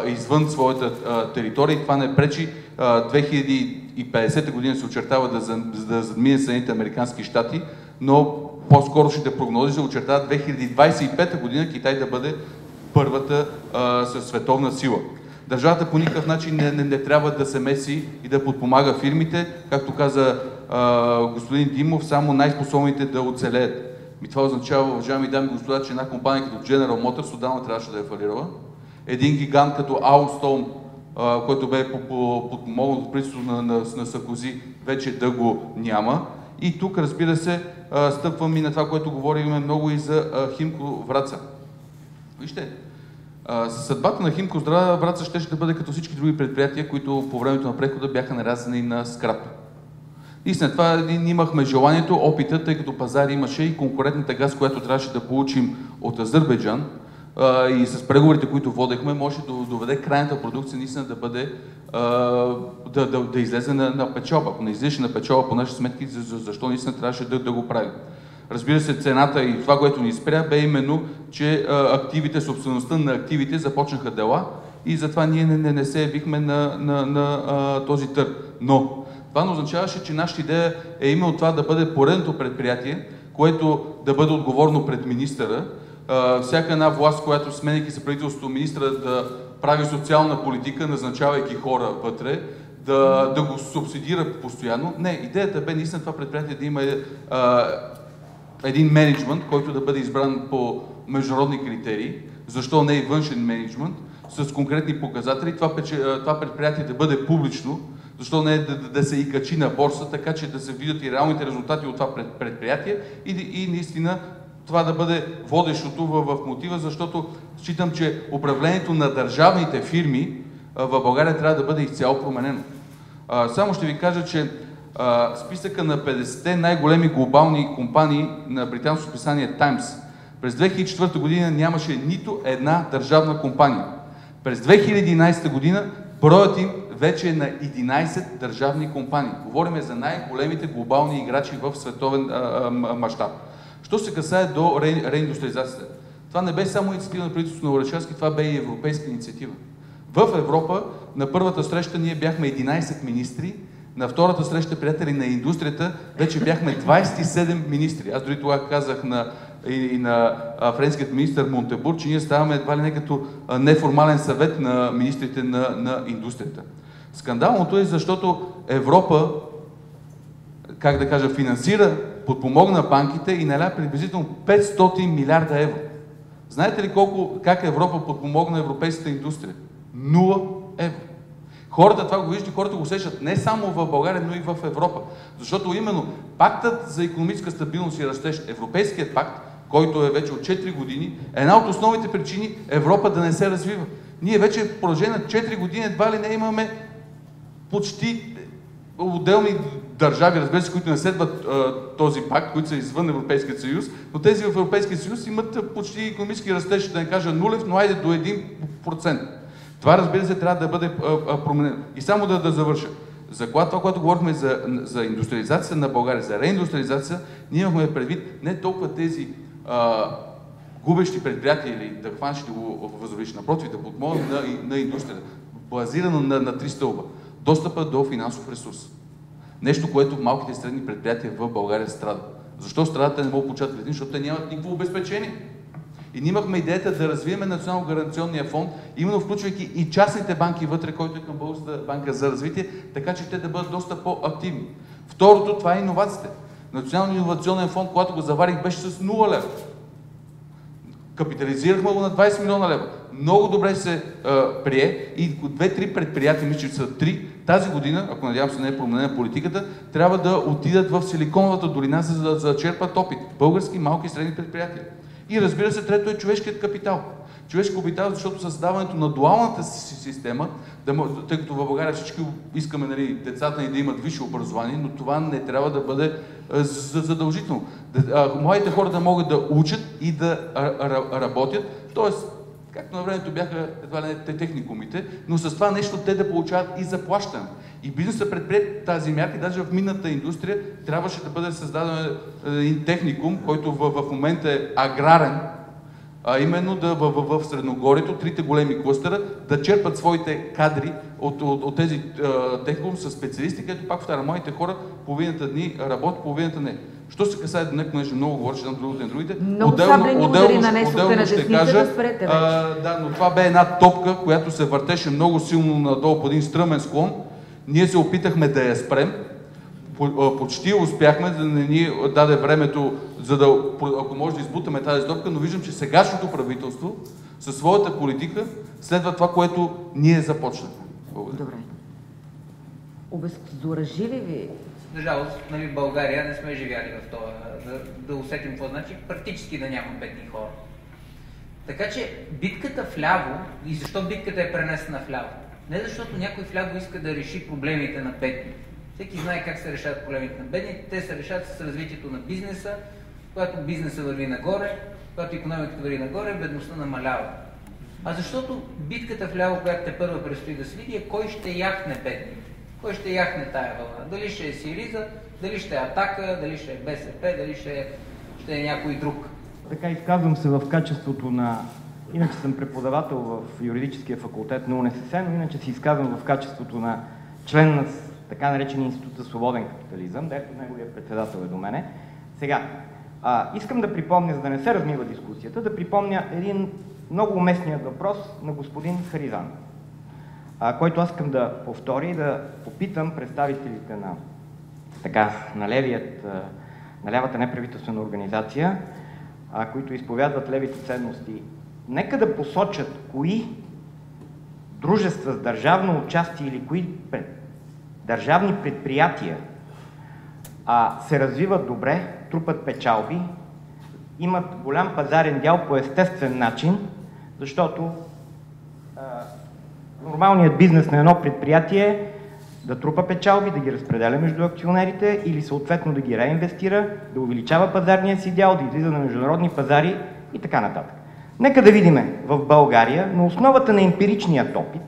извън своята територия и това не пречи 2050 година се очертава да задмине Съединените американски щати, но по-скорошните прогнози се очертават 2025 година Китай да бъде първата световна сила. Държавата по никакъв начин не трябва да се меси и да подпомага фирмите. Както каза господин Димов, само най-способните да оцелеят. Това означава, уважаеми дами и господа, че една компания като General Motors отдавна трябваше да е фалирала. Един гигант като Alstom, който бе подпомогнат от правителството на Саркози, вече да го няма. И тук, разбира се, стъпвам и на това, което говорим много и за Химко Враца. Вижте, съдбата на Химко Враца ще да бъде като всички други предприятия, които по времето на прехода бяха нарязани на скрап. И след това имахме желанието, опита, тъй като пазар имаше и конкурентната газ, която трябваше да получим от Азербайджан, и с преговорите, които водехме, може да доведе крайната продукция наистина да бъде да излезе на печалба. Ако не излезе на печалба по наши сметки, защо наистина трябваше да го правим? Разбира се, цената и това, което ни спря, бе именно, че активите, собствеността на активите започнаха дела и затова ние не се явихме на този търг. Но това не означаваше, че нашата идея е именно това да бъде поредното предприятие, което да бъде отговорно пред министъра. Всяка една власт, която сменяйки се правителството, министъра да прави социална политика, назначавайки хора вътре, да го субсидира постоянно. Не, идеята бе наистина това предприятие да има един мениджмънт, който да бъде избран по международни критерии, защо не и външен мениджмънт, с конкретни показатели, това предприятие да бъде публично, защо не да се и качи на борса, така че да се видят и реалните резултати от това предприятие и наистина това да бъде водещото в мотива, защото считам, че управлението на държавните фирми в България трябва да бъде изцяло променено. Само ще ви кажа, че списъка на 50-те най-големи глобални компании на британското списание Times през 2004 година нямаше нито една държавна компания. През 2011 година броят им вече е на 11 държавни компании. Говорим за най-големите глобални играчи в световен мащаб. Що се касае до реиндустриализацията? Това не бе само инициатива на правителството на Орешарски, това бе и европейска инициатива. В Европа на първата среща ние бяхме 11 министри, на втората среща, приятели на индустрията, вече бяхме 27 министри. Аз дори това казах и на френският министър Монтебур, че ние ставаме едва ли не като неформален съвет на министрите на индустрията. Скандалното е, защото Европа, как да кажа, финансира, подпомогна банките и наля приблизително 500 милиарда евро. Знаете ли как Европа подпомогна европейската индустрия? 0 евро. Хората това го виждат и хората го усещат не само в България, но и в Европа. Защото именно пактът за икономическа стабилност и растеж, Европейският пакт, който е вече от 4 години, е една от основните причини Европа да не се развива. Ние вече в продължение на 4 години едва ли не имаме почти отделни държави, разбира се, които не следват този пакт, които са извън Европейския съюз, но тези в Европейския съюз имат почти икономически растеж, да не кажа нулев, но айде до 1%. Това, разбира се, трябва да бъде променено. И само да завърша. За това, което говорихме за индустриализация на България, за реиндустриализация, ние имахме предвид не толкова тези губещи предприятия или да хванеш да го възровиш, напротив, да подмогнат на индустрията, базирано на 3 стълба. Достъпа до финансов ресурс. Нещо, което в малките и средни предприятия в България страдат. Защо страдат? Те не могат да получат кредит, защото те нямат никакво обезпечение. И ние имахме идеята да развием Национално-гаранционния фонд, именно включвайки и частните банки вътре, който е към Българската банка за развитие, така че те да бъдат доста по-активни. Второто, това е иновациите. Националният иновационен фонд, когато го заварих, беше с 0 лева. Капитализирахме го на 20 милиона лева. Много добре се прие и 2-3 предприятия, мисля, че са 3, тази година, ако надявам се не е променена политиката, трябва да отидат в Силиконовата долина, за да черпат опит. Български малки и средни предприятия. И разбира се, трето е човешкият капитал. Човешки капитал, защото създаването на дуалната система, тъй като в България всички искаме децата ни да имат висше образование, но това не трябва да бъде задължително. Младите хора да могат да учат и да работят, т.е. както на времето бяха едва ли не техникумите, но с това нещо те да получават и заплащане. И бизнесът предприе тази мярка, даже в минната индустрия трябваше да бъде създаден един техникум, който в момента е аграрен, а именно в Средногорието, трите големи клъстера, да черпат своите кадри от тези техникум с специалисти, където пак повтарям, моите хора половината дни работят, половината не. Що се касае до него, понеже много говориш на другите, много саблени удари нанесохте на десница, да спрете вече. Да, но това бе една топка, която се въртеше много силно надолу по един стръмен склон. Ние се опитахме да я спрем. Почти успяхме, да не ни даде времето, за да, ако може да избутаме тази топка, но виждам, че сегашното правителство със своята политика следва това, което ние започнахме. Благодаря. Добре. Обезкуражи ли ви? За жалост, в България не сме живяли в това, да усетим какво значи практически да няма бедни хора. Така че битката вляво, и защо битката е пренесена вляво? Не защото някой вляво иска да реши проблемите на бедни. Всеки знае как се решават проблемите на бедните. Те се решават с развитието на бизнеса. Когато бизнеса върви нагоре, когато икономиката върви нагоре, бедността намалява. А защото битката вляво, която те първа предстои да се види, е кой ще яхне бедните. Кой ще яхне тая вълна? Дали ще е Сириза, дали ще е Атака, дали ще е БСП, дали ще е някой друг. Така изказвам се в качеството на... Иначе съм преподавател в юридическия факултет на УНСС, но иначе се изказвам в качеството на член на така наречения Институт за свободен капитализъм, дето неговия председател е до мене. Сега, искам да припомня, за да не се размива дискусията, да припомня един много уместният въпрос на господин Харизанов, който аз искам да повторя и да попитам представителите на лявата неправителствена организация, които изповядват левите ценности. Нека да посочат кои дружества с държавно участие или кои държавни предприятия се развиват добре, трупат печалби, имат голям пазарен дял по естествен начин, защото нормалният бизнес на едно предприятие е да трупа печалби, да ги разпределя между акционерите или съответно да ги реинвестира, да увеличава пазарния си дял, да излиза на международни пазари и така нататък. Нека да видим в България, на основата на емпиричният опит,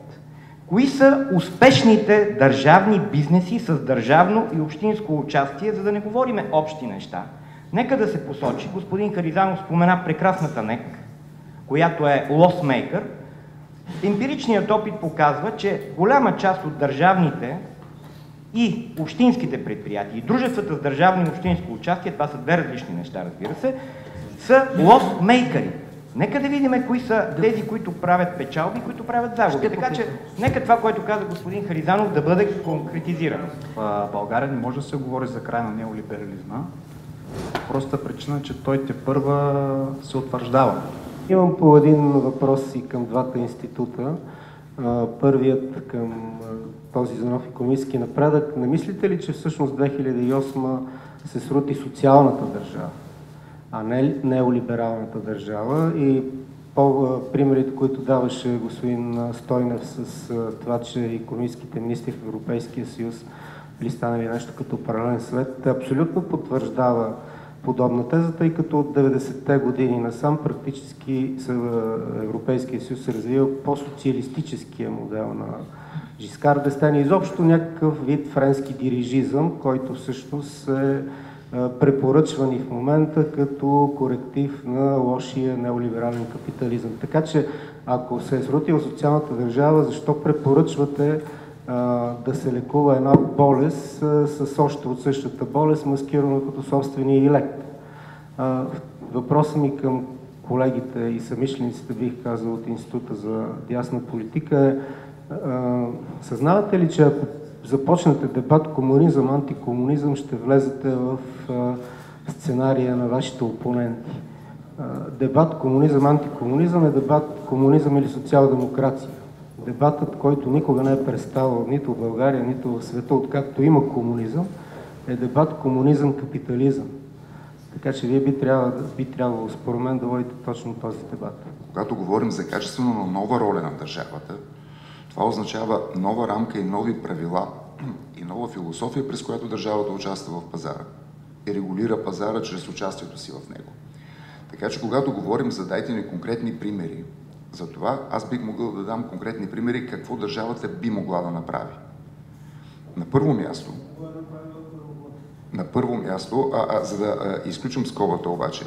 кои са успешните държавни бизнеси с държавно и общинско участие, за да не говорим общи неща. Нека да се посочи, господин Харизанов спомена прекрасната НЕК, която е лосмейкър. Емпиричният опит показва, че голяма част от държавните и общинските предприятия, и дружествата с държавно и общинско участие, това са две различни неща, разбира се, са лосмейкъри. Нека да видим кои са тези, които правят печалби, които правят загуби. Така че, нека това, което каза господин Харизанов, да бъде конкретизирано. В България не може да се говори за край на неолиберализма. Проста причина, че той тепърва се утвърждава. Имам по един въпрос и към двата института. Първият към този за нов икономически напредък. Не мислите ли, че всъщност 2008 се срути социалната държава, а не неолибералната държава? И по примерите, които даваше господин Стойнев с това, че икономическите министри в Европейския съюз били станали нещо като паралелен свет, абсолютно потвърждава подобна теза, тъй като от 90-те години насам практически Европейския съюз се развива по социалистическия модел на Жискар д'Естен, изобщо някакъв вид френски дирижизъм, който всъщност е препоръчван и в момента като коректив на лошия неолиберален капитализъм. Така че, ако се е срутила социалната държава, защо препоръчвате да се лекува една болест с още от същата болест, маскирана като собствения лек? Въпросът ми към колегите и съмишлениците, бих казал, от Института за дясна политика е: съзнавате ли, че ако започнете дебат комунизъм, антикомунизъм, ще влезете в сценария на вашите опоненти? Дебат комунизъм, антикомунизъм е дебат комунизъм или социал-демокрация. Дебатът, който никога не е преставал нито в България, нито в света, откакто има комунизъм, е дебат комунизъм-капитализъм. Така че вие би трябвало, според мен, да водите точно този дебат. Когато говорим за качествено нова роля на държавата, това означава нова рамка и нови правила и нова философия, през която държавата участва в пазара и регулира пазара чрез участието си в него. Така че, когато говорим за дайте ни конкретни примери, за това аз бих могъл да дам конкретни примери какво държавата би могла да направи. На първо място, за да изключим скобата обаче,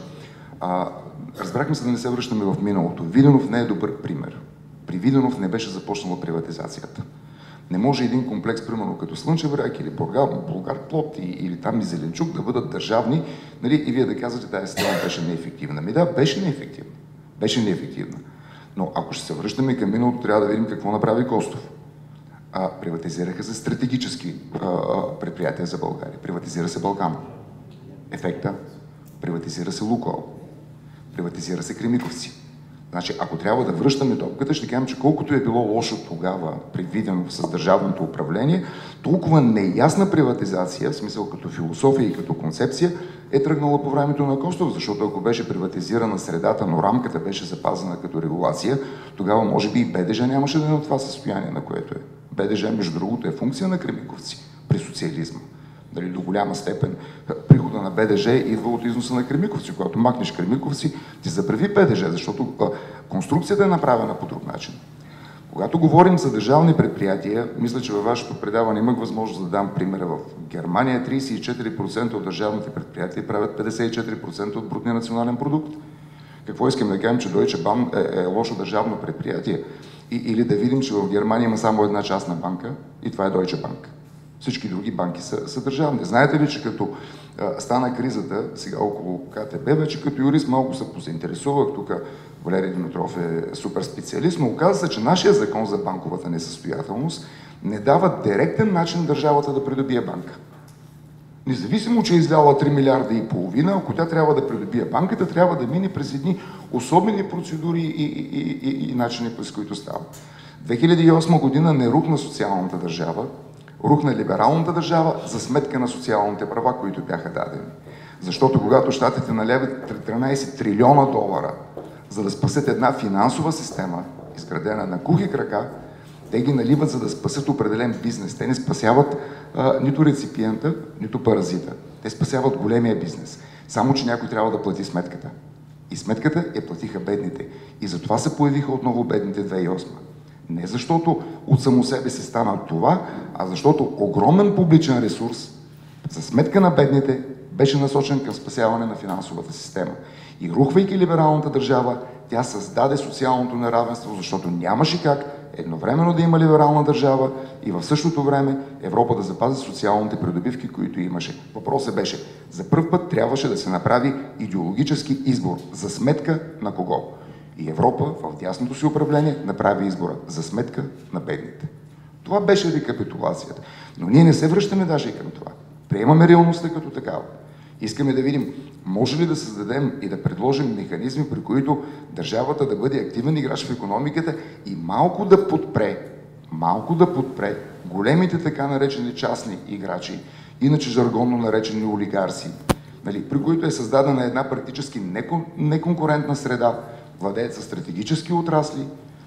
Разбрахме се да не се връщаме в миналото. Виденов не е добър пример. При Виденов не беше започнала приватизацията. Не може един комплекс, примерно като Слънчев бряг или Булгарплод или там и Зеленчук да бъдат държавни, нали, и вие да казвате, тази система беше неефективна. Да, беше неефективна. Беше неефективна. Но ако ще се връщаме към миналото, трябва да видим какво направи Костов. Приватизираха се стратегически предприятия за България. Приватизира се Балкан. Ефекта. Приватизира се Лукойл. Приватизира се Кремиковци. Значи, ако трябва да връщаме топката, ще кажем, че колкото е било лошо тогава, предвидено с държавното управление, толкова неясна приватизация, в смисъл като философия и като концепция, е тръгнала по времето на Костов, защото ако беше приватизирана средата, но рамката беше запазена като регулация, тогава може би и БДЖ нямаше да е на това състояние, на което е. БДЖ, между другото, е функция на Кремиковци при социализма. Дали, до голяма степен прихода на БДЖ идва от износа на Кремиковци. Когато махнеш Кремиковци, ти забрави БДЖ, защото конструкцията е направена по друг начин. Когато говорим за държавни предприятия, мисля, че във вашето предаване имах възможност да дам примера. В Германия 34% от държавните предприятия правят 54% от брутния национален продукт. Какво искам да кажем, че Deutsche Bank е лошо държавно предприятие? Или да видим, че в Германия има само една частна банка и това е Deutsche Bank. Всички други банки са държавни. Знаете ли, че като стана кризата, сега около КТБ, вече като юрист малко се позаинтересувах, тук Валерий Димитров е супер специалист, но оказа се, че нашия закон за банковата несъстоятелност не дава директен начин държавата да придобие банка. Независимо, че е изляла 3 милиарда и половина, ако тя трябва да придобие банката, трябва да мине през едни особени процедури и начини, през които става. 2008 година не рухна социалната държава, рухна либералната държава за сметка на социалните права, които бяха дадени. Защото когато щатите наляват 13 трилиона долара, за да спасят една финансова система, изградена на кухи крака, те ги наливат, за да спасят определен бизнес. Те не спасяват нито реципиента, нито паразита. Те спасяват големия бизнес. Само че някой трябва да плати сметката. И сметката я платиха бедните. И затова се появиха отново бедните 2008. Не защото от само себе си стана това, а защото огромен публичен ресурс за сметка на бедните беше насочен към спасяване на финансовата система. И рухвайки либералната държава, тя създаде социалното неравенство, защото нямаше как едновременно да има либерална държава и в същото време Европа да запази социалните придобивки, които имаше. Въпросът беше, за пръв път трябваше да се направи идеологически избор. За сметка на кого? И Европа в дясното си управление направи избора за сметка на бедните. Това беше рекапитулацията. Но ние не се връщаме даже и към това. Приемаме реалността като такава. Искаме да видим, може ли да създадем и да предложим механизми, при които държавата да бъде активен играч в икономиката и малко да подпре големите така наречени частни играчи, иначе жаргонно наречени олигарси, нали, при които е създадена една практически неконкурентна среда, владеят със стратегически отрасли,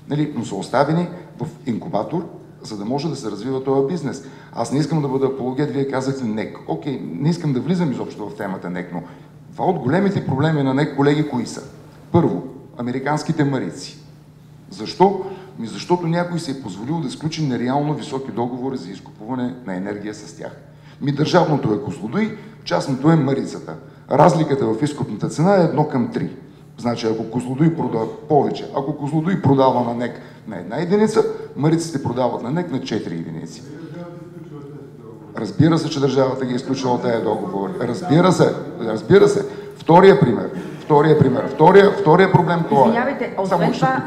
нали, но са оставени в инкубатор, за да може да се развива този бизнес. Аз не искам да бъда апологет, вие казахте НЕК. Окей, не искам да влизам изобщо в темата НЕК, но това от големите проблеми на НЕК, колеги, кои са? Първо, американските марици. Защо? Защото някой се е позволил да сключи нереално високи договори за изкупуване на енергия с тях. Държавното е Козлодуй, частното е Марицата. Разликата в изкупната цена е 1:3. Значи, ако Козлодуй продава повече, ако Козлодуй продава на НЕК на 1 единица, мариците продават на НЕК на 4 единици. Разбира се, че държавата ги е изключила от тези договори. Разбира се. Втория проблем това е. Извинявайте, освен това,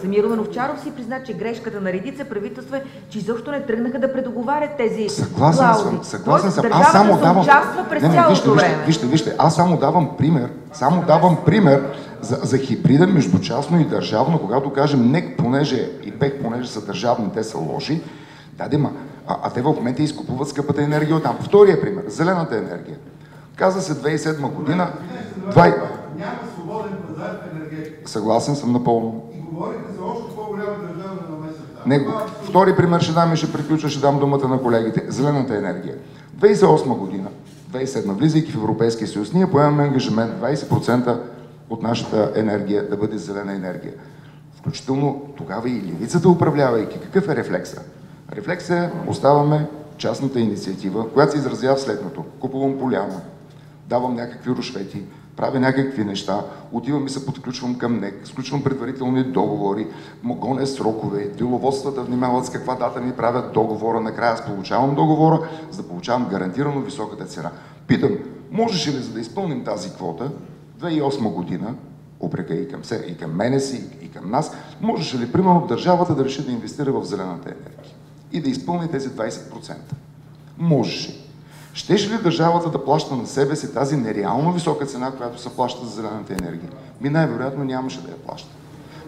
самия Румен Овчаров си призна, че грешката на редица правителства е, че изобщо не тръгнаха да предоговарят тези Съгласен съм. Аз само давам... Вижте, аз само давам пример за хибрида между частно и държавно, когато кажем НЕК, понеже и БЕХ, понеже са държавни, те са лоши, а те в момента изкупуват скъпата енергия оттам. Втория пример, зелената енергия. Каза се 2007 година... Няма свободен пазар в енергетика. Съгласен съм напълно. И говорите за още по-голяма държавна намеса. Втори пример ще дам и ще приключа, ще дам думата на колегите. Зелената енергия. 2008 година, 2007, влизайки в Европейския съюз, ние поемаме ангажимент 20% от нашата енергия да бъде зелена енергия. Включително тогава и левицата управлявайки. Какъв е рефлекса? Рефлексът е, оставаме частната инициатива, която се изразява в следното. Купувам поляна, давам някакви рушвети, правя някакви неща, отивам и се подключвам към НЕК, сключвам предварителни договори, гоня срокове, деловодствата внимават с каква дата ми правят договора, накрая аз получавам договора, за да получавам гарантирано високата цена. Питам, можеше ли, за да изпълним тази квота, 2008 година, упрека и към мене си, и към нас, можеше ли, примерно, държавата да реши да инвестира в зелената енергия и да изпълни тези 20%? Можеше. Щеше ли държавата да плаща на себе си тази нереално висока цена, която се плаща за зелената енергия? Най-вероятно нямаше да я плаща.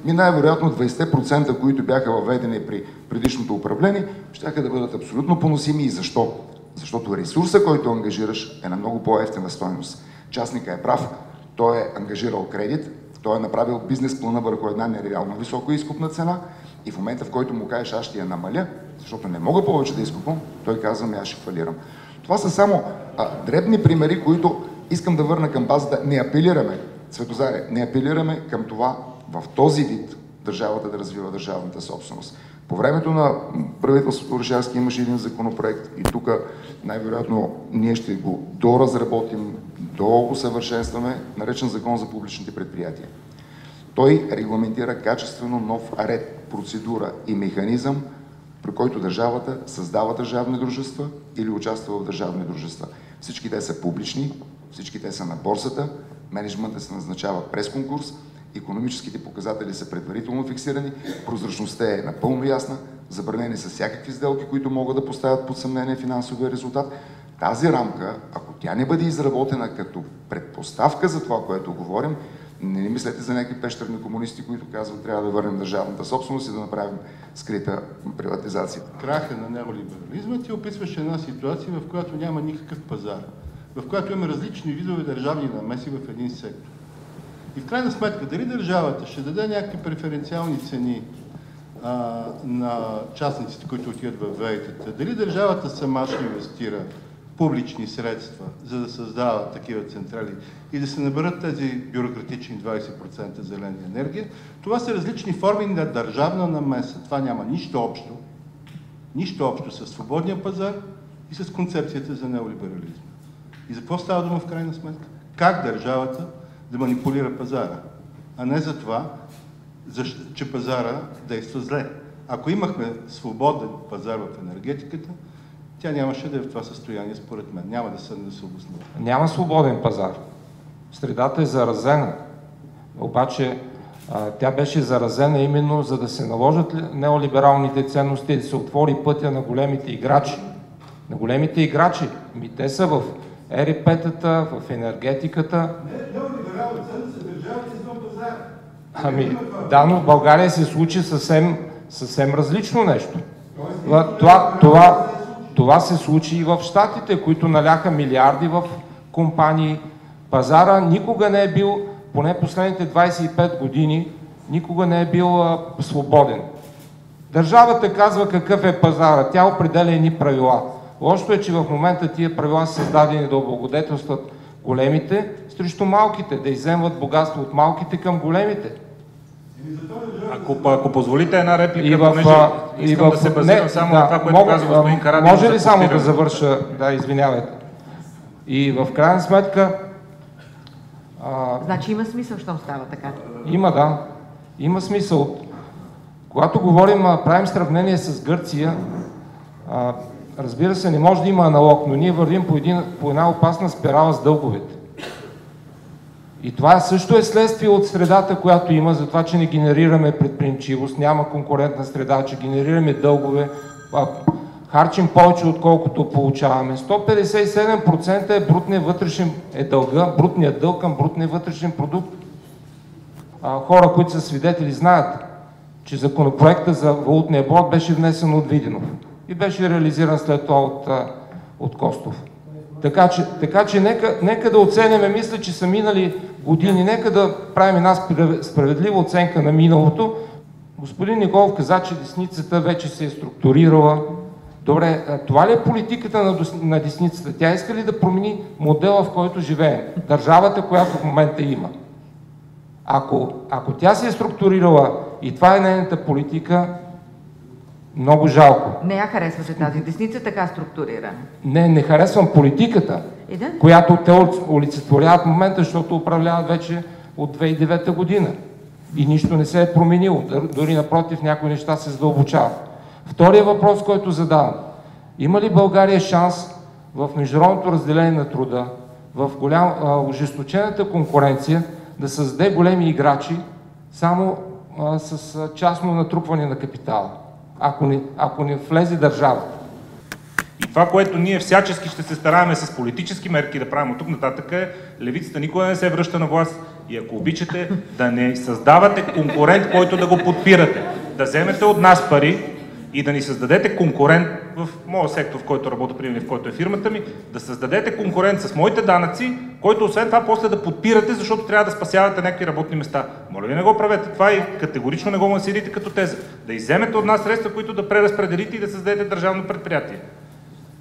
Най-вероятно 20%, които бяха въведени при предишното управление, щяха да бъдат абсолютно поносими. И защо? Защото ресурса, който ангажираш, е на много по-евтина стойност. Частникът е прав, той е ангажирал кредит, той е направил бизнес плана върху една нереално високо изкупна цена и в момента, в който му кажеш, аз ще я намаля, защото не мога повече да изкупвам, той казва, аз ще фалирам. Това са само дребни примери, които искам да върна към базата. Не апелираме, Светозаре, не апелираме към това в този вид държавата да развива държавната собственост. По времето на правителството Орешарски имаше един законопроект и тук най-вероятно ние ще го доразработим, доусъвършенстваме, наречен Закон за публичните предприятия. Той регламентира качествено нов ред, процедура и механизъм, при който държавата създава държавни дружества или участва в държавни дружества. Всички те са публични, всички те са на борсата, мениджмънтът се назначава през конкурс, икономическите показатели са предварително фиксирани, прозрачността е напълно ясна, забранени са всякакви сделки, които могат да поставят под съмнение финансовия резултат. Тази рамка, ако тя не бъде изработена като предпоставка за това, което говорим, не мислете за някакви пещерни комунисти, които казват, трябва да върнем държавната собственост и да направим скрита приватизация. Краха на неолиберализма ти описваш една ситуация, в която няма никакъв пазар, в която има различни видове държавни намеси в един сектор. И в крайна сметка, дали държавата ще даде някакви преференциални цени на частниците, които отиват в ВЕИ-тата, дали държавата сама ще инвестира публични средства, за да създава такива централи и да се наберат тези бюрократични 20% зелена енергия, това са различни форми на държавна намеса. Това няма нищо общо с свободния пазар и с концепцията за неолиберализма. И за какво става дума в крайна сметка? Как държавата да манипулира пазара, а не за това, че пазара действа зле. Ако имахме свободен пазар в енергетиката, тя нямаше да е в това състояние, според мен. Няма да се обоснова. Няма свободен пазар. Средата е заразена. Обаче тя беше заразена именно за да се наложат неолибералните ценности и да се отвори пътя на големите играчи. На големите играчи. Те са в ЕРП-тата, в енергетиката. Неолиберални ценности са държавата извън пазара. Да, но в България се случи съвсем различно нещо. Това се случи и в Щатите, които наляха милиарди в компании. Пазара никога не е бил, поне последните 25 години, никога не е бил свободен. Държавата казва какъв е пазара, тя определя едни правила. Лошото е, че в момента тия правила са създадени да облагодетелстват големите срещу малките, да изземват богатство от малките към големите. Ако позволите една реплика, искам да се базирам само на това, което казва господин Карадимов. Може ли само да завърша? Да, извинявайте. И в крайна сметка... Значи има смисъл, щом става така? Има смисъл. Когато говорим, правим сравнение с Гърция, разбира се, не може да има аналог, но ние вървим по една опасна спирала с дълговете. И това също е следствие от средата, която има, за това, че не генерираме предприемчивост, няма конкурентна среда, че генерираме дългове, харчим повече, отколкото получаваме. 157% е брутният дълг към брутния вътрешен продукт. Хора, които са свидетели, знаят, че законопроектът за валутния борд беше внесен от Виденов и беше реализиран след това от Костов. Така че нека да оценим, мисля, че са минали години, нека да правим една справедлива оценка на миналото. Господин Николов каза, че десницата вече се е структурирала. Добре, това ли е политиката на десницата? Тя иска ли да промени модела, в който живеем? Държавата, която в момента има. Ако тя се е структурирала и това е нейната политика, много жалко. Не я харесвате тази десница, така структурирана? Не харесвам политиката. която те олицетворяват в момента, защото управляват вече от 2009 година. И нищо не се е променило. Дори напротив, някои неща се задълбочават. Втория въпрос, който задавам. Има ли България шанс в международното разделение на труда, в ожесточената конкуренция, да създаде големи играчи само с частно натрупване на капитала, ако не влезе държавата? И това, което ние всячески ще се стараем с политически мерки да правим от тук нататък е, левицата никога не се връща на власт и ако обичате да не създавате конкурент, който да го подпирате, да вземете от нас пари и да ни създадете конкурент в моя сектор, в който работя, примерно, в който е фирмата ми, да създадете конкурент с моите данъци, който освен това после да подпирате, защото трябва да спасявате някакви работни места. Моля ви, не го правете. Това и категорично не го лансирайте като теза. Да изземете от нас средства, които да преразпределите и да създадете държавно предприятие.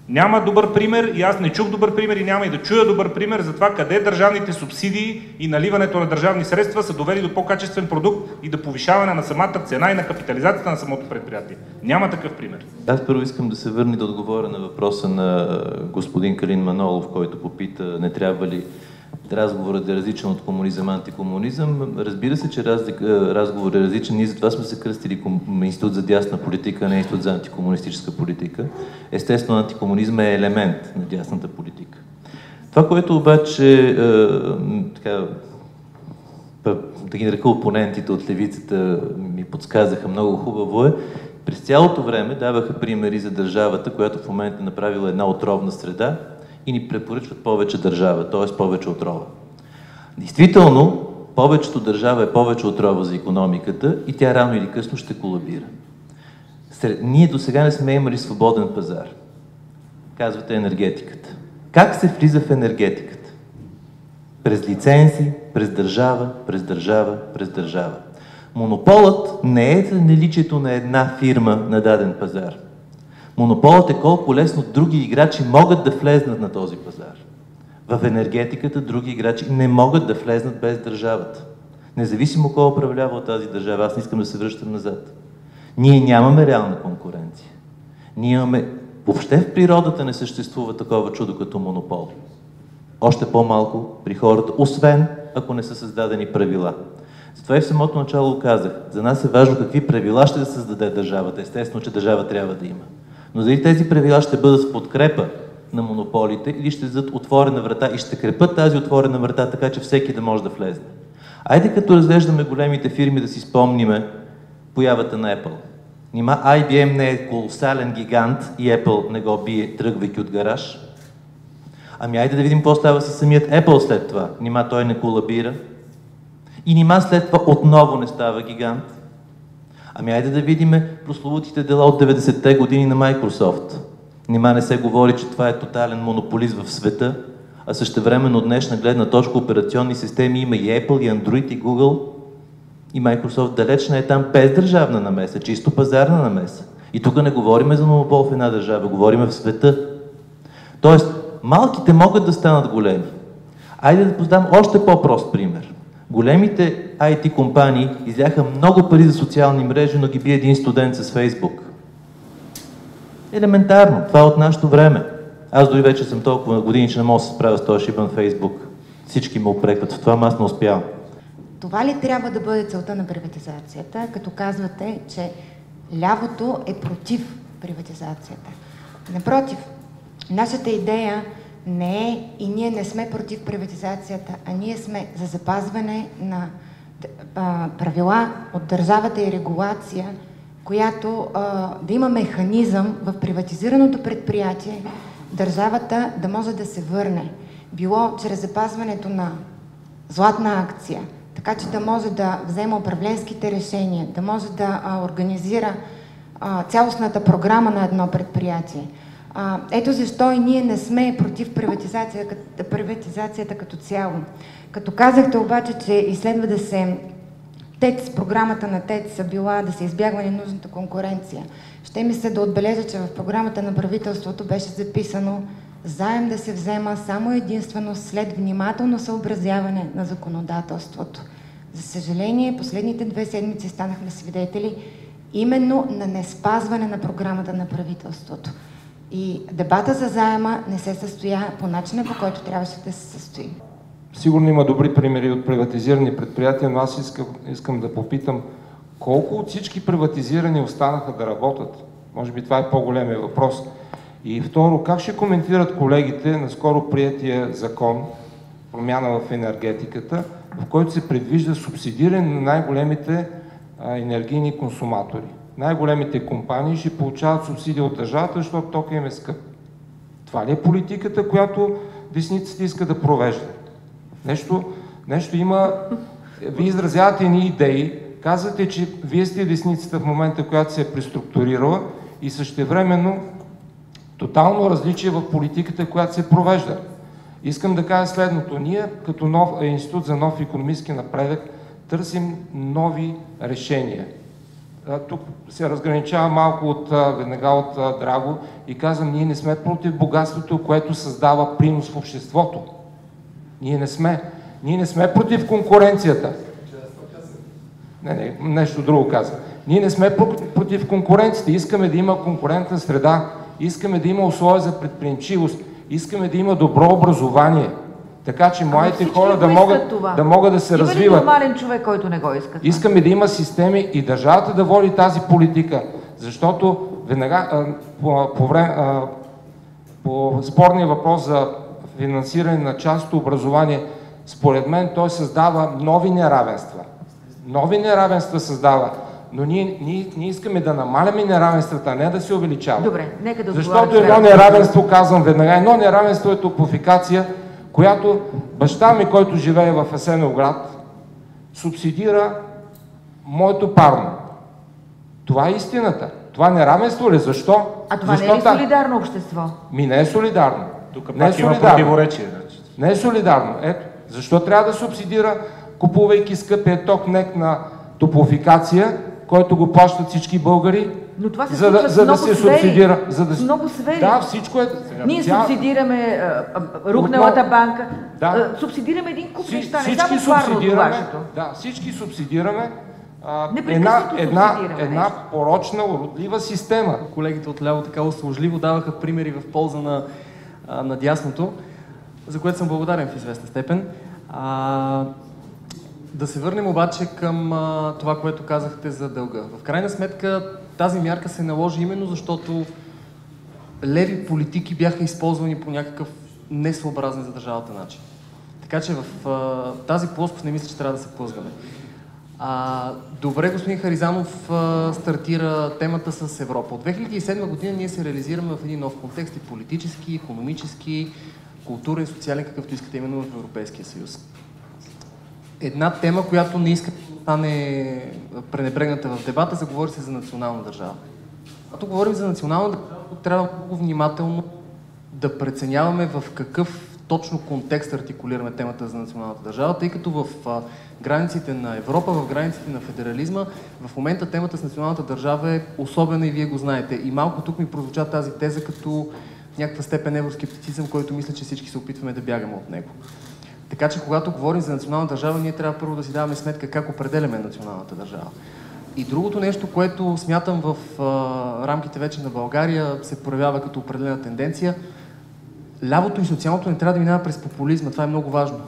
Няма добър пример и аз не чух добър пример и няма и да чуя добър пример за това къде държавните субсидии и наливането на държавни средства са довели до по-качествен продукт и до повишаване на самата цена и на капитализацията на самото предприятие. Няма такъв пример. Аз първо искам да се върна да отговоря на въпроса на господин Калин Манолов, който попита не трябва ли разговорът да е различен от комунизъм, антикомунизъм. Разбира се, че разговорът е различен. Ние затова сме се кръстили Институт за дясна политика, а не Институт за антикомунистическа политика. Естествено, антикомунизъм е елемент на дясната политика. Това, което обаче, да ги нарека опонентите от левицата, ми подсказаха много хубаво е, през цялото време даваха примери за държавата, която в момента е направила една отровна среда, и ни препоръчват повече държава, т.е. повече отрова. Действително, повечето държава е повече отрова за икономиката и тя рано или късно ще колабира. Ние до сега не сме имали свободен пазар. Казвате енергетиката. Как се влиза в енергетиката? През лицензи, през държава, през държава, през държава. Монополът не е за наличието на една фирма на даден пазар. Монополът е колко лесно други играчи могат да влезнат на този пазар. В енергетиката други играчи не могат да влезнат без държавата. Независимо кой управлява от тази държава, аз не искам да се връщам назад. Ние нямаме реална конкуренция. Ние имаме... Въобще в природата не съществува такова чудо като монопол. Още по-малко при хората, освен ако не са създадени правила. Затова и в самото начало казах, за нас е важно какви правила ще да създаде държавата. Естествено, че държава трябва да има. Но дали тези правила ще бъдат в подкрепа на монополите или ще дадат отворена врата и ще крепят тази отворена врата, така че всеки да може да влезне. Айде като разглеждаме големите фирми да си спомниме появата на Apple. Нима IBM не е колосален гигант и Apple не го бие, тръгвайки от гараж? Ами айде да видим какво става със самият Apple след това. Нима той не колабира? И нима след това отново не става гигант? Ами айде да видим прословутите дела от 90-те години на Microsoft. Нима не се говори, че това е тотален монополист в света, а същевременно от днешна гледна точка операционни системи има и Apple, и Android, и Google. И Microsoft далеч не е там без държавна намеса, чисто пазарна намеса. И тук не говорим за монопол в една държава, говорим в света. Тоест, малките могат да станат големи. Айде да подам още по-прост пример. Големите IT компании изляха много пари за социални мрежи, но ги бие един студент с Фейсбук. Елементарно. Това е от нашето време. Аз дори вече съм толкова години, че не мога да се справя с този шибан Фейсбук. Всички ме упрекват в това, но аз не успявам. Това ли трябва да бъде целта на приватизацията, като казвате, че лявото е против приватизацията? Напротив, нашата идея не е и ние не сме против приватизацията, а ние сме за запазване на правила от държавата и регулация, която да има механизъм в приватизираното предприятие, държавата да може да се върне. Било чрез запазването на златна акция, така че да може да взема управленските решения, да може да организира цялостната програма на едно предприятие. Ето защо и ние не сме против приватизацията като цяло. Като казахте обаче, че изследва да се ТЕЦ, програмата на ТЕЦ била да се избягва ненужната конкуренция. Ще ми се да отбележа, че в програмата на правителството беше записано заем да се взема само единствено след внимателно съобразяване на законодателството. За съжаление, последните 2 седмици станахме свидетели именно на неспазване на програмата на правителството. И дебата за заема не се състоя по начина, по който трябваше да се състои. Сигурно има добри примери от приватизирани предприятия, но аз искам да попитам колко от всички приватизирани останаха да работят? Може би това е по-големия въпрос. И второ, как ще коментират колегите на скоро приетия закон, промяна в енергетиката, в който се предвижда субсидиране на най-големите енергийни консуматори? Най-големите компании ще получават субсидия от държавата, защото тока им е скъп. Това ли е политиката, която десницата иска да провежда? Нещо има... Вие изразявате едни идеи, казвате, че вие сте десницата в момента, която се е преструктурирала и същевременно тотално различие в политиката, която се провежда. Искам да кажа следното. Ние, като Институт за нов икономически напредък, търсим нови решения. Тук се разграничава малко веднага от Драго и казвам, ние не сме против богатството, което създава принос в обществото. Ние не сме против конкуренцията. Нещо друго казвам. Ние не сме против конкуренцията. Искаме да има конкурентна среда, искаме да има условия за предприемчивост, искаме да има добро образование, така че младите хора да могат да се развиват. Има ли нормален човек, който не го иска? Искаме да има системи и държавата да води тази политика, защото веднага по спорния въпрос за финансиране на частното образование, според мен той създава нови неравенства. Нови неравенства създава, но ние искаме да намаляме неравенствата, а не да се увеличават. Добре, нека да защото едно неравенство, казвам веднага, едно неравенство е топофикация, която баща ми, който живее в Асеновград, субсидира моето парно. Това е истината. Това неравенство ли? Защо? А това не е ли солидарно общество? Не е солидарно. Тук пак има противоречие. Не е солидарно. Ето, защо трябва да субсидира, купувайки скъпия ток НЕК на топлофикация, който го плащат всички българи, но това се за да се субсидира. Много сфери. Да, всичко е... Ние субсидираме рухналата банка, субсидираме един куп неща, не само парното вашето. Да, всички субсидираме непрекъснато една порочна, уродлива система. Колегите от ляво така услужливо даваха примери в полза на дясното, за което съм благодарен в известна степен. Да се върнем обаче към това, което казахте за дълга. В крайна сметка тази мярка се наложи именно защото леви политики бяха използвани по някакъв несъобразен за държавата начин. Така че в тази плоскост не мисля, че трябва да се плъзгаме. Добре, господин Харизанов стартира темата с Европа. От 2007 година ние се реализираме в един нов контекст и политически, икономически, културен, социален, какъвто искате именно в Европейския съюз. Една тема, която не иска да стане пренебрегната в дебата, заговори се за национална държава. Когато говорим за национална държава, трябва много внимателно да преценяваме в какъв точно контекст артикулираме темата за националната държава, тъй като в границите на Европа, в границите на федерализма, в момента темата с националната държава е особена и вие го знаете. И малко тук ми прозвуча тази теза като в някаква степен евроскептицизъм, който мисля, че всички се опитваме да бягаме от него. Така че, когато говорим за национална държава, ние трябва първо да си даваме сметка как определяме националната държава. И другото нещо, което смятам в рамките вече на България се проявява като определена тенденция, лявото и социалното не трябва да минава през популизма. Това е много важно.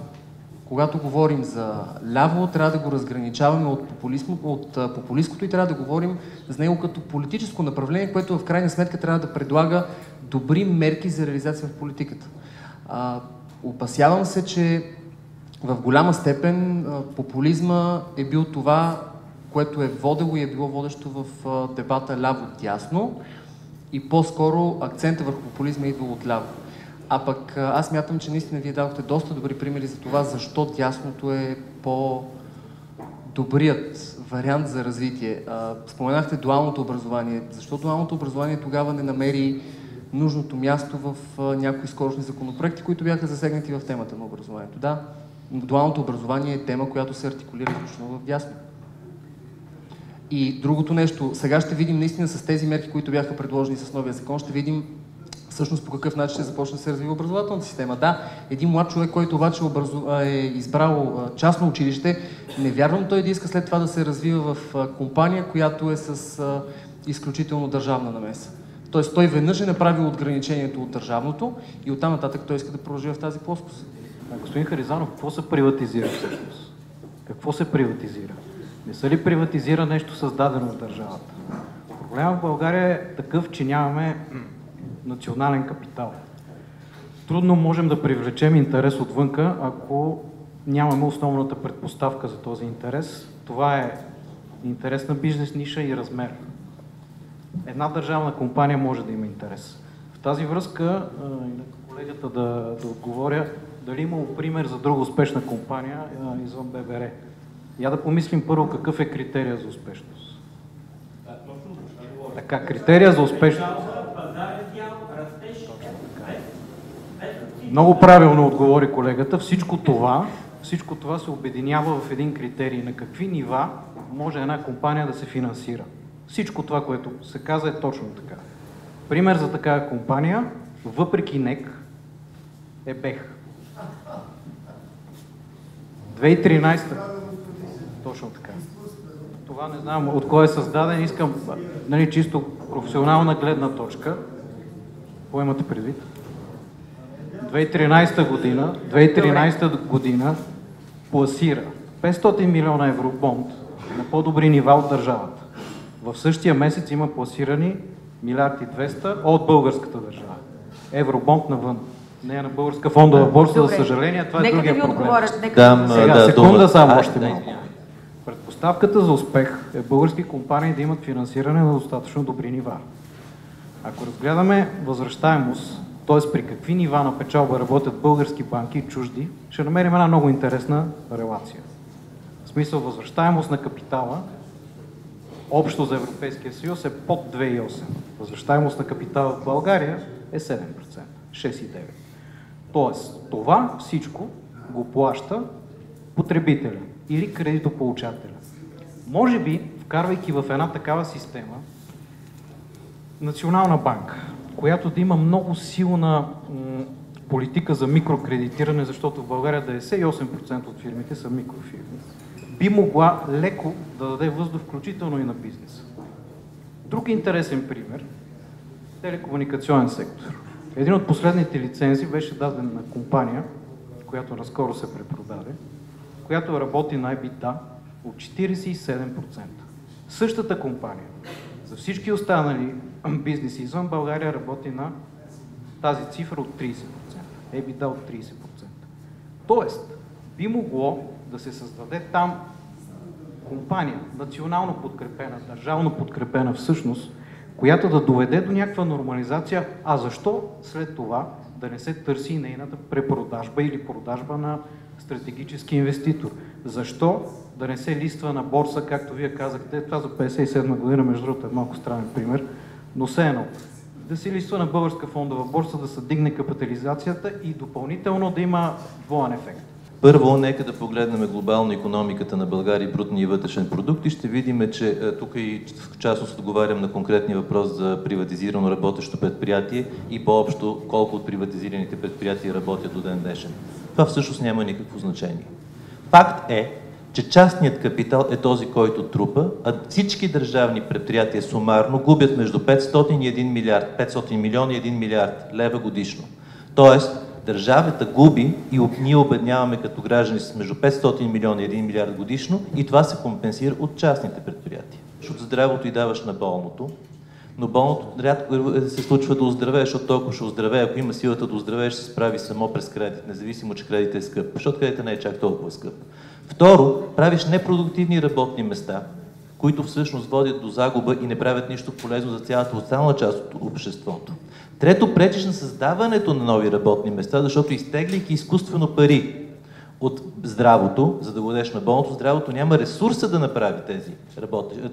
Когато говорим за ляво, трябва да го разграничаваме от популистското и трябва да говорим за него като политическо направление, което в крайна сметка трябва да предлага добри мерки за реализация в политиката. Опасявам се, че в голяма степен популизма е бил това, което е водело и е било водещо в дебата ляво-дясно и по-скоро акцента върху популизма е идвал от ляво. А пък аз мятам, че наистина вие дадохте доста добри примери за това, защо дясното е по-добрият вариант за развитие. Споменахте дуалното образование. Защо дуалното образование тогава не намери нужното място в някои скорошни законопроекти, които бяха засегнати в темата на образованието? Да, дуалното образование е тема, която се артикулира изключително в дясно. И другото нещо, сега ще видим наистина с тези мерки, които бяха предложени с новия закон, ще видим всъщност по какъв начин ще започне да се развива образователната система. Да, един млад човек, който обаче е избрал частно училище, не вярвам той да иска след това да се развива в компания, която е с изключително държавна намеса. Тоест той веднъж е направил отграничението от държавното и оттам нататък той иска да продължи в тази плоскост. Господин Харизанов, какво се приватизира всъщност? Какво се приватизира? Не се ли приватизира нещо създадено от държавата? Проблемът в България е такъв, че нямаме национален капитал. Трудно можем да привлечем интерес отвънка, ако нямаме основната предпоставка за този интерес. Това е интерес на бизнес ниша и размер. Една държавна компания може да има интерес. В тази връзка, колегата да отговоря, дали имало пример за друга успешна компания извън ББР. Я да помислим първо какъв е критерия за успешност. Така, критерия за успешност. Много правилно отговори колегата. Всичко това се обединява в един критерий. На какви нива може една компания да се финансира. Всичко това, което се каза, е точно така. Пример за такава компания, въпреки НЕК, е БЕХ. 2013. Точно така. Това не знам от кой е създаден. Искам, чисто професионална гледна точка. Какво имате предвид? 2013 година пласира 500 милиона евро бонд на по-добри нива от държавата. В същия месец има пласирани 1,2 от българската държава. Евробонд навън. Не е на българска фондова борса, за съжаление, това е другия проблем. Секунда само още малко. Предпоставката за успех е български компании да имат финансиране на достатъчно добри нива. Ако разгледаме възвръщаемост, т.е. при какви нива на печалба работят български банки и чужди, ще намерим една много интересна релация. В смисъл възвръщаемост на капитала, общо за Европейския съюз е под 2,8. Възвръщаемост на капитала в България е 7%, 6,9%. Тоест, това всичко го плаща потребителя или кредитополучателя. Може би, вкарвайки в една такава система, Национална банка, която да има много силна политика за микрокредитиране, защото в България 98% от фирмите са микрофирми, би могла леко да даде въздух, включително и на бизнеса. Друг интересен пример – телекомуникационен сектор. Един от последните лицензи беше даден на компания, която наскоро се препродаде, която работи на EBITDA от 47%. Същата компания за всички останали бизнеси извън България работи на тази цифра от 30%. EBITDA от 30%. Тоест, би могло да се създаде там компания, национално подкрепена, държавно подкрепена всъщност, която да доведе до някаква нормализация, а защо след това да не се търси нейната препродажба или продажба на стратегически инвеститор? Защо да не се листва на борса, както вие казахте, това за 57 година, между другото е малко странен пример, но все едно, да се листва на българска фондова борса, да се дигне капитализацията и допълнително да има двоен ефект. Първо, нека да погледнем глобално икономиката на България и брутния вътрешен продукт и ще видим, че тук и в частност отговарям на конкретния въпрос за приватизирано работещо предприятие и по-общо колко от приватизираните предприятия работят до ден днешен. Това всъщност няма никакво значение. Факт е, че частният капитал е този, който трупа, а всички държавни предприятия сумарно губят между 500 милиона и 1 милиард лева годишно. Тоест, държавата губи и ние обедняваме като граждани с между 500 милиона и 1 милиард годишно и това се компенсира от частните предприятия. Защото здравото и даваш на болното, но болното рядко се случва да оздравее, защото толкова ще оздравее, ако има силата да оздравее, ще се справи само през кредит, независимо, че кредит е скъп, защото кредитът не е чак толкова скъп. Второ, правиш непродуктивни работни места, които всъщност водят до загуба и не правят нищо полезно за цялата останала част от обществото. Трето, пречиш на създаването на нови работни места, защото изтегляйки изкуствено пари от здравото, за да го дадеш на болното, здравото няма ресурса да направи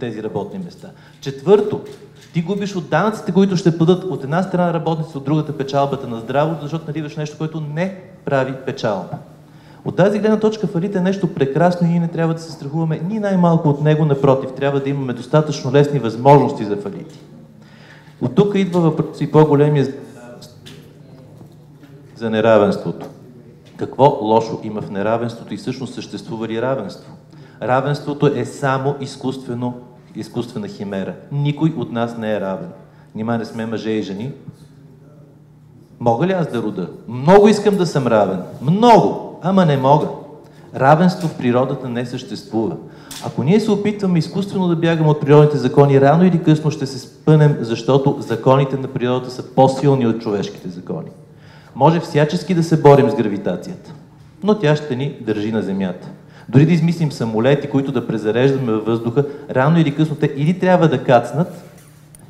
тези работни места. Четвърто, ти губиш от данъците, които ще бъдат от една страна работници, от другата печалбата на здравото, защото наливаш нещо, което не прави печалба. От тази гледна точка фалит е нещо прекрасно и ние не трябва да се страхуваме ни най-малко от него, напротив, трябва да имаме достатъчно лесни възможности за фалити. От тук идва въпрос и по-големия за неравенството. Какво лошо има в неравенството и всъщност съществува ли равенство? Равенството е само изкуствена химера. Никой от нас не е равен. нима не сме мъже и жени. Мога ли аз да рода? Много искам да съм равен. Много! Ама не мога. Равенство в природата не съществува. Ако ние се опитваме изкуствено да бягаме от природните закони, рано или късно ще се спънем, защото законите на природата са по-силни от човешките закони. Може всячески да се борим с гравитацията, но тя ще ни държи на Земята. Дори да измислим самолети, които да презареждаме във въздуха, рано или късно те или трябва да кацнат,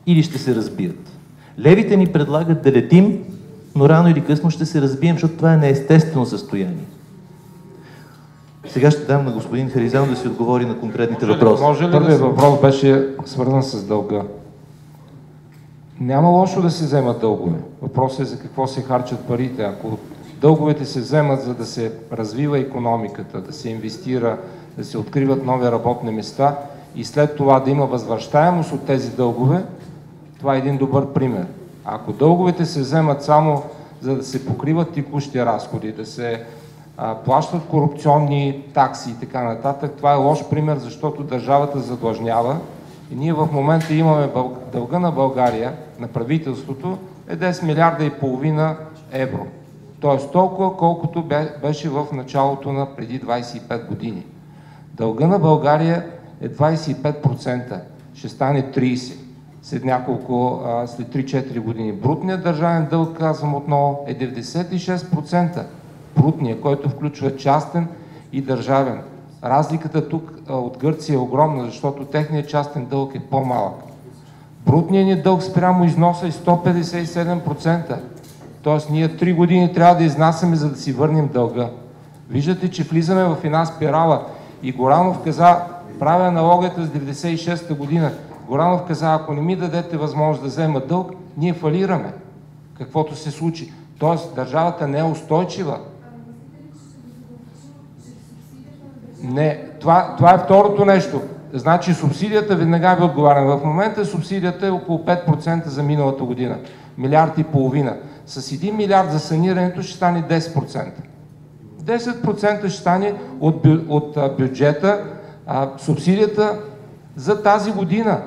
или ще се разбият. Левите ни предлагат да летим, но рано или късно ще се разбием, защото това е неестествено състояние. Сега ще дам на господин Харизан да си отговори на конкретните въпроси. Първият въпрос беше свързан с дълга. Няма лошо да се вземат дългове. Въпросът е за какво се харчат парите. Ако дълговете се вземат, за да се развива икономиката, да се инвестира, да се откриват нови работни места и след това да има възвръщаемост от тези дългове, това е един добър пример. Ако дълговете се вземат само за да се покриват текущи разходи, да се плащат корупционни такси и така нататък, това е лош пример, защото държавата задлъжнява и ние в момента имаме дълга на България, на правителството, е 10 милиарда и половина евро. Тоест толкова, колкото беше в началото на преди 25 години. Дълга на България е 25%, ще стане 30% след 3-4 години. Брутният държавен дълг, казвам отново, е 96%. Брутния, който включва частен и държавен. Разликата тук от Гърция е огромна, защото техният частен дълг е по-малък. Брутният ни дълг спрямо износа е 157%. Тоест ние 3 години трябва да изнасяме, за да си върнем дълга. Виждате, че влизаме в една спирала. И Горанов каза, правя аналогията с 96-та година. Горанов каза, ако не ми дадете възможност да взема дълг, ние фалираме. Каквото се случи. Тоест държавата не е устойчива. Не, това е второто нещо. Значи субсидията, веднага ви отговарям. В момента субсидията е около 5% за миналата година. 1,5 милиарда. С 1 милиард за санирането ще стане 10%. 10% ще стане от бюджета субсидията за тази година.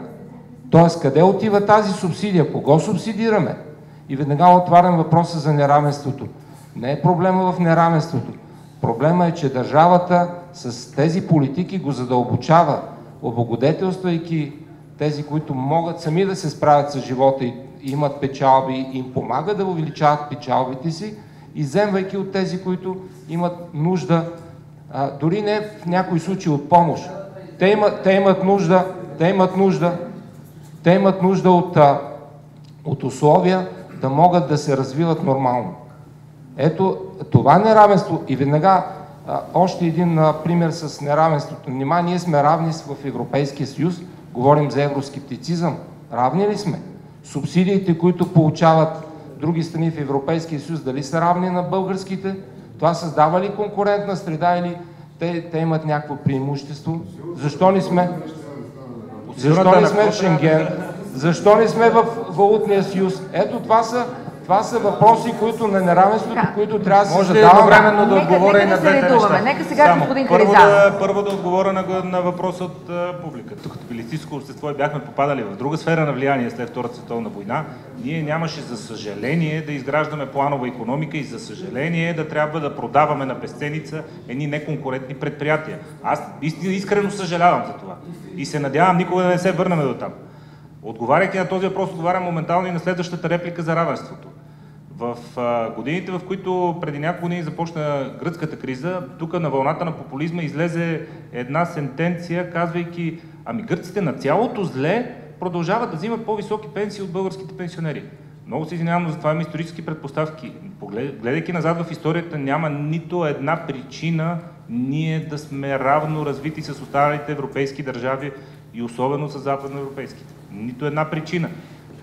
Тоест, къде отива тази субсидия? Кого субсидираме? И веднага отварям въпроса за неравенството. Не е проблема в неравенството. Проблема е, че държавата с тези политики го задълбочава, облагодетелствайки тези, които могат сами да се справят с живота и имат печалби, им помага да увеличават печалбите си, изземвайки от тези, които имат нужда, дори не в някои случаи от помощ. Те имат нужда от условия да могат да се развиват нормално. Ето това неравенство и веднага още един пример с неравенството. Нима ние сме равни в Европейския съюз, говорим за евроскептицизъм. Равни ли сме? Субсидиите, които получават други страни в Европейския съюз, дали са равни на българските? Това създава ли конкурентна среда или те имат някакво преимущество? Защо не сме в Шенген? Защо не сме в валутния съюз? Ето това са въпроси, които на неравенството, които трябва да се задаваме. Може едновременно да отговоря и на двете неща. Нека сега господин Харизан. Първо да отговоря на въпроса от публиката. Тук капиталистическо общество и бяхме попадали в друга сфера на влияние след Втората световна война. Ние нямаше, за съжаление, да изграждаме планова икономика и за съжаление да трябва да продаваме на безценица едни неконкурентни предприятия. Аз искрено съжалявам за това. И се надявам никога да не се върнем до там. Отговаряйки на този въпрос, отговарям моментално и на следващата реплика за равенството. В годините, в които преди няколко години започна гръцката криза, тук на вълната на популизма излезе една сентенция, казвайки, ами гърците на цялото зле продължават да взимат по-високи пенсии от българските пенсионери. Много се извинявам, но за това има исторически предпоставки. Гледайки назад в историята, няма нито една причина ние да сме равно развити с останалите европейски държави и особено с западноевропейските. Нито една причина.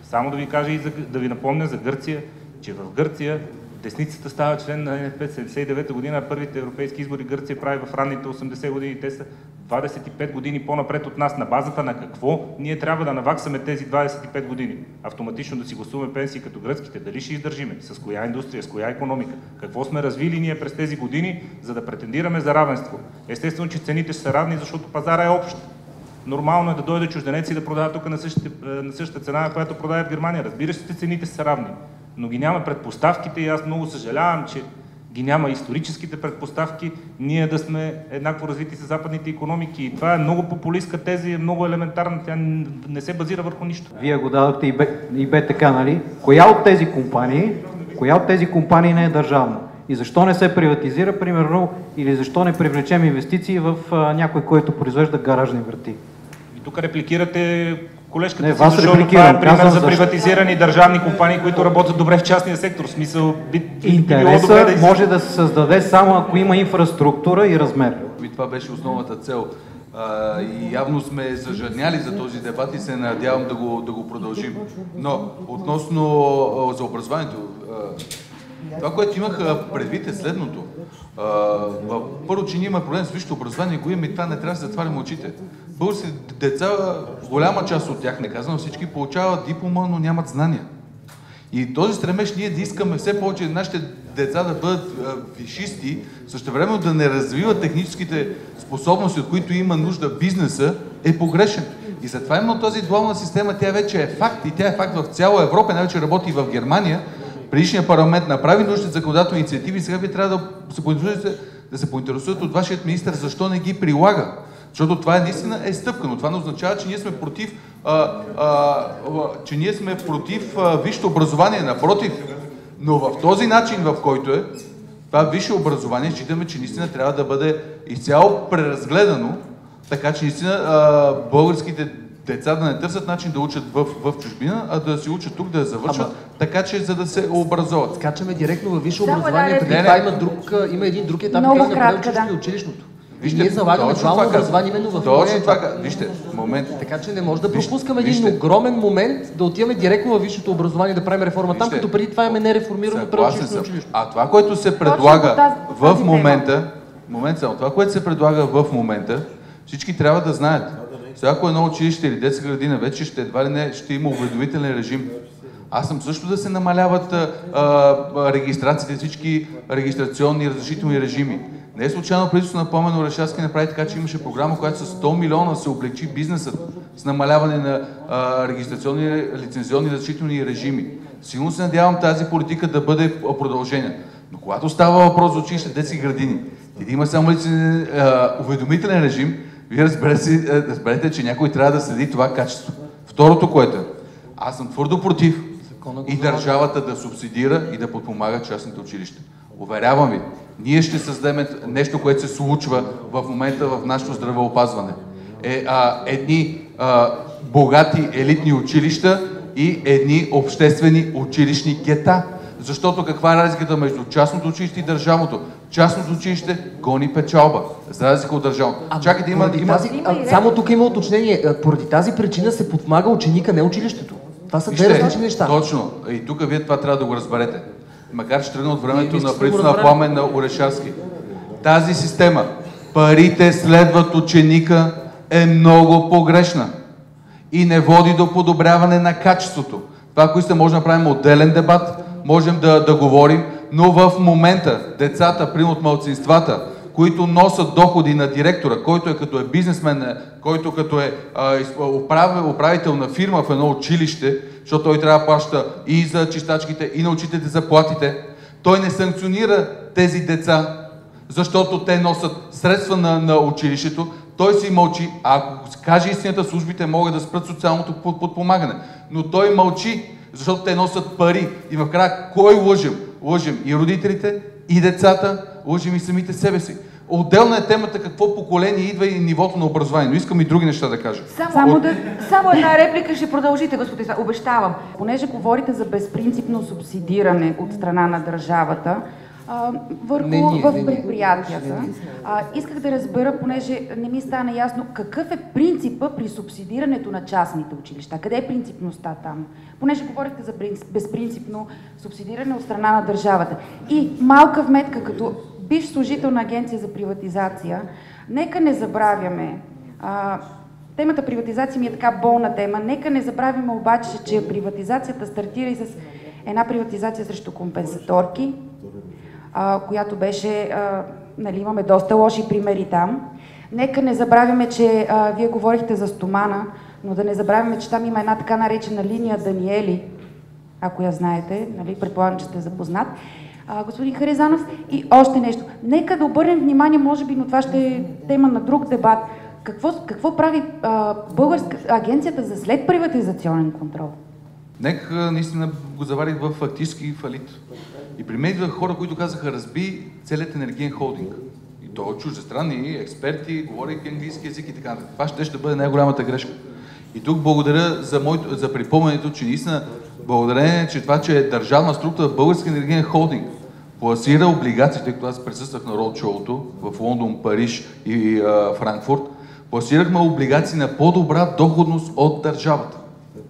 Само да ви кажа и да ви напомня за Гърция, че в Гърция десницата става член на НФП 79-та година, а първите европейски избори Гърция прави в ранните 80 години. Те са 25 години по-напред от нас. На базата на какво ние трябва да наваксаме тези 25 години? Автоматично да си гласуваме пенсии като гръцките. Дали ще издържиме? С коя индустрия? С коя икономика? Какво сме развили ние през тези години, за да претендираме за равенство? Естествено, че цените ще са равни, защото пазара е общ. Нормално е да дойде чужденец и да продава тук на същата цена, на която продава в Германия. Разбира се, цените са равни, но ги няма предпоставките и аз много съжалявам, че ги няма историческите предпоставки, ние да сме еднакво развити с западните икономики. И това е много популистка теза и е много елементарна, тя не се базира върху нищо. Вие го дадохте и БТК, нали? Коя от тези компании не е държавна? И защо не се приватизира, примерно, или защо не привлечем инвестиции в някой, който произвежда гаражни врати? И тук репликирате колежката Не, си, защото това е пример за приватизирани държавни компании, които работят добре в частния сектор. В смисъл, интересът може да се създаде само ако има инфраструктура и размер. И това беше основната цел. И явно сме зажадняли за този дебат и се надявам да го продължим. Но относно за образованието, това, което имах предвид е следното. Първо, че ние имаме проблем с висшето образование, го имаме и това не трябва да се затваряме очите. Българските деца, голяма част от тях, не казвам всички, получават диплома, но нямат знания. И този стремеж ние да искаме все повече нашите деца да бъдат висшисти, същевременно да не развиват техническите способности, от които има нужда бизнеса, е погрешен. И затова именно тази дуална система, тя вече е факт и тя е факт в цяла Европа, най-вече работи и в Германия. Предишният парламент направи нужните законодателни инициативи и сега ви трябва да се поинтересуват от вашият министър защо не ги прилага. Защото това наистина е стъпка, но това не означава, че ние сме против, висшето образование, напротив. Но в този начин, в който е, това висше образование, считаме, че наистина трябва да бъде изцяло преразгледано, така че наистина българските деца да не търсят начин да учат в чужбина, а да се учат тук, да завършат, така че за да се образоват. Скачаме директно във висше образование, преди това има един друг етап, много кратко, да. Училищното. Вижте, ние залагаме дуално образование именно в този етап. Вижте, момент. Така че не може да пропускаме един огромен момент да отиваме директно във висшето образование да правим реформа там, като преди това имаме нереформирано предучилищно училище. А това, което се предлага в момента, това, което се предлага в момента, всички трябва да знаят. Всяко едно училище или детска градина вече едва ли не ще има уведомителен режим. Аз съм също да се намаляват регистрациите, всички регистрационни и разрешителни режими. Не е случайно правителството на Пламен Орешарски направи така, че имаше програма, която с 100 милиона се облегчи бизнесът с намаляване на регистрационни, лицензионни, разрешителни режими. Силно се надявам тази политика да бъде продължена. Но когато става въпрос за училище, детски градини, и да има само уведомителен режим, вие разберете, че някой трябва да следи това качество. Второто, което е, аз съм твърдо против и държавата да субсидира и да подпомага частните училища. Уверявам ви, ние ще създадем нещо, което се случва в момента в нашето здравеопазване. Едни богати елитни училища и едни обществени училищни гета. Защото каква е разликата между частното училище и държавното? Частното училище гони печалба, за разлика от държавното. Чакайте, само тук има уточнение. Поради тази причина се подпомага ученика, не училището. Това са две различни неща. Точно. И тук вие това трябва да го разберете. Макар че тръгна от времето на правителството на Пламен на Орешарски. Тази система, парите следват ученика, е много погрешна и не води до подобряване на качеството. Това, ако искате, може да направим отделен дебат, можем да говорим, но в момента децата, примерно от малцинствата, които носят доходи на директора, който като е бизнесмен, който като е управител на фирма в едно училище, защото той трябва да плаща и за чистачките, и на учителите заплатите, той не санкционира тези деца, защото те носят средства на училището, той си мълчи, а ако каже истината, службите могат да спрат социалното подпомагане. Но той мълчи, защото те носят пари. И в края кой лъжем? Лъжем и родителите, и децата, лъжем и самите себе си. Отделна е темата какво поколение идва и нивото на образование, но искам и други неща да кажа. Само една реплика ще продължите, господин, обещавам. Понеже говорите за безпринципно субсидиране от страна на държавата в предприятията, исках да разбера, понеже не ми стана ясно, какъв е принципа при субсидирането на частните училища? Къде е принципността там? Понеже говорихте за безпринципно субсидиране от страна на държавата. И малка вметка, като бивш служител на Агенция за приватизация, нека не забравяме, темата приватизация ми е така болна тема, нека не забравяме обаче, че приватизацията стартира и с една приватизация срещу компенсаторки, която беше, имаме доста лоши примери там. Нека не забравяме, че вие говорихте за стомана, но да не забравяме, че там има една така наречена линия Даниели, ако я знаете, нали, предполагам, че сте запознат. Господин Харизанов, и още нещо. Нека да обърнем внимание, може би, но това ще е тема на друг дебат. Какво прави Българска агенцията за следприватизационен контрол? НЕК наистина го заварих в фактически фалит. И при мен идваха хора, които казаха, разби целият енергиен холдинг. И то от чуждестранни експерти, говорейки английски език и така нататък. Това ще бъде най-голямата грешка. И тук благодаря за припомнянето, че наистина благодарение, че това, че е държавна структура в Български енергиен холдинг пласира облигациите, като аз присъствах на роудшоуто в Лондон, Париж и Франкфурт, пласирахме облигации на по-добра доходност от държавата.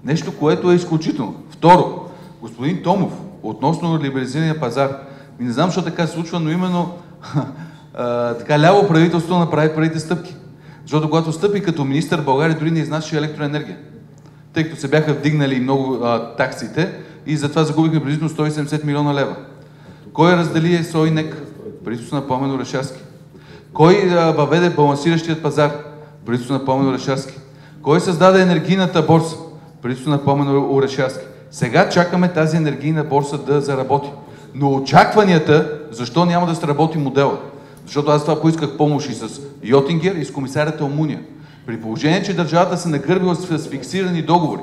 Нещо, което е изключително. Второ, господин Томов, относно либерализирания пазар, не знам защо така се случва, но именно така ляво правителство направи първите стъпки. Защото когато стъпи като министър, България дори не изнасяше електроенергия. Тъй като се бяха вдигнали много таксите и затова загубихме приблизително 170 милиона лева. Кой раздели СОИ-НЕК? Правителството на Пламен Орешарски. Кой въведе балансиращият пазар? Правителството на Пламен Орешарски. Кой създаде енергийната борса? Правителството на Пламен Орешарски. Сега чакаме тази енергийна борса да заработи. Но очакванията, защо няма да сработи модела? Защото аз това поисках помощ и с Йотингер, и с комисарята Алмуния. При положение, че държавата се нагърбила с фиксирани договори,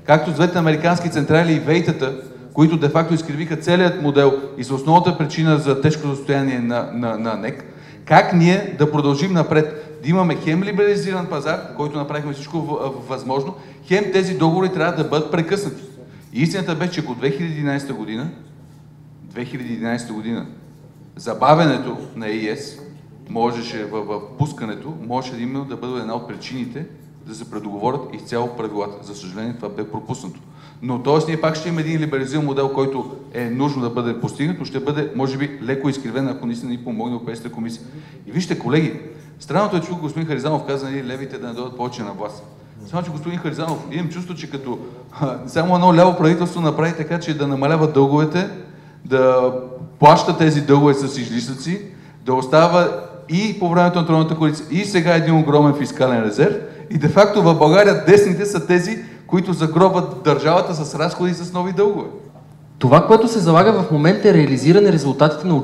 както с двете американски централи и ВЕИ-тата, които де-факто изкривиха целият модел и са основната причина за тежко състояние на НЕК, как ние да продължим напред, да имаме хем либерализиран пазар, който направихме всичко възможно, хем тези договори трябва да бъдат прекъснати. И истината беше, че от 2011 година, забавянето на ЕИС можеше в пускането, можеше да има да бъде една от причините да се предоговорят изцяло правилата. За съжаление, това бе пропуснато. Но т.е. ние пак ще имаме един либерализиран модел, който е нужно да бъде постигнат, но ще бъде, може би, леко изкривен, ако наистина ни помогне Европейската комисия. И вижте, колеги, странното е, че господин Харизанов каза, левите да не дойдат повече на власт. Само, че господин Харизанов, имам чувство, че като само едно ляво правителство направи така, че да намалява дълговете, да плаща тези дългове с излишъци, да остава и по времето на тройната коалиция, и сега един огромен фискален резерв. И де-факто в България десните са тези, които загробват държавата с разходи и с нови дългове. Това, което се залага в момента е реализиране резултатите на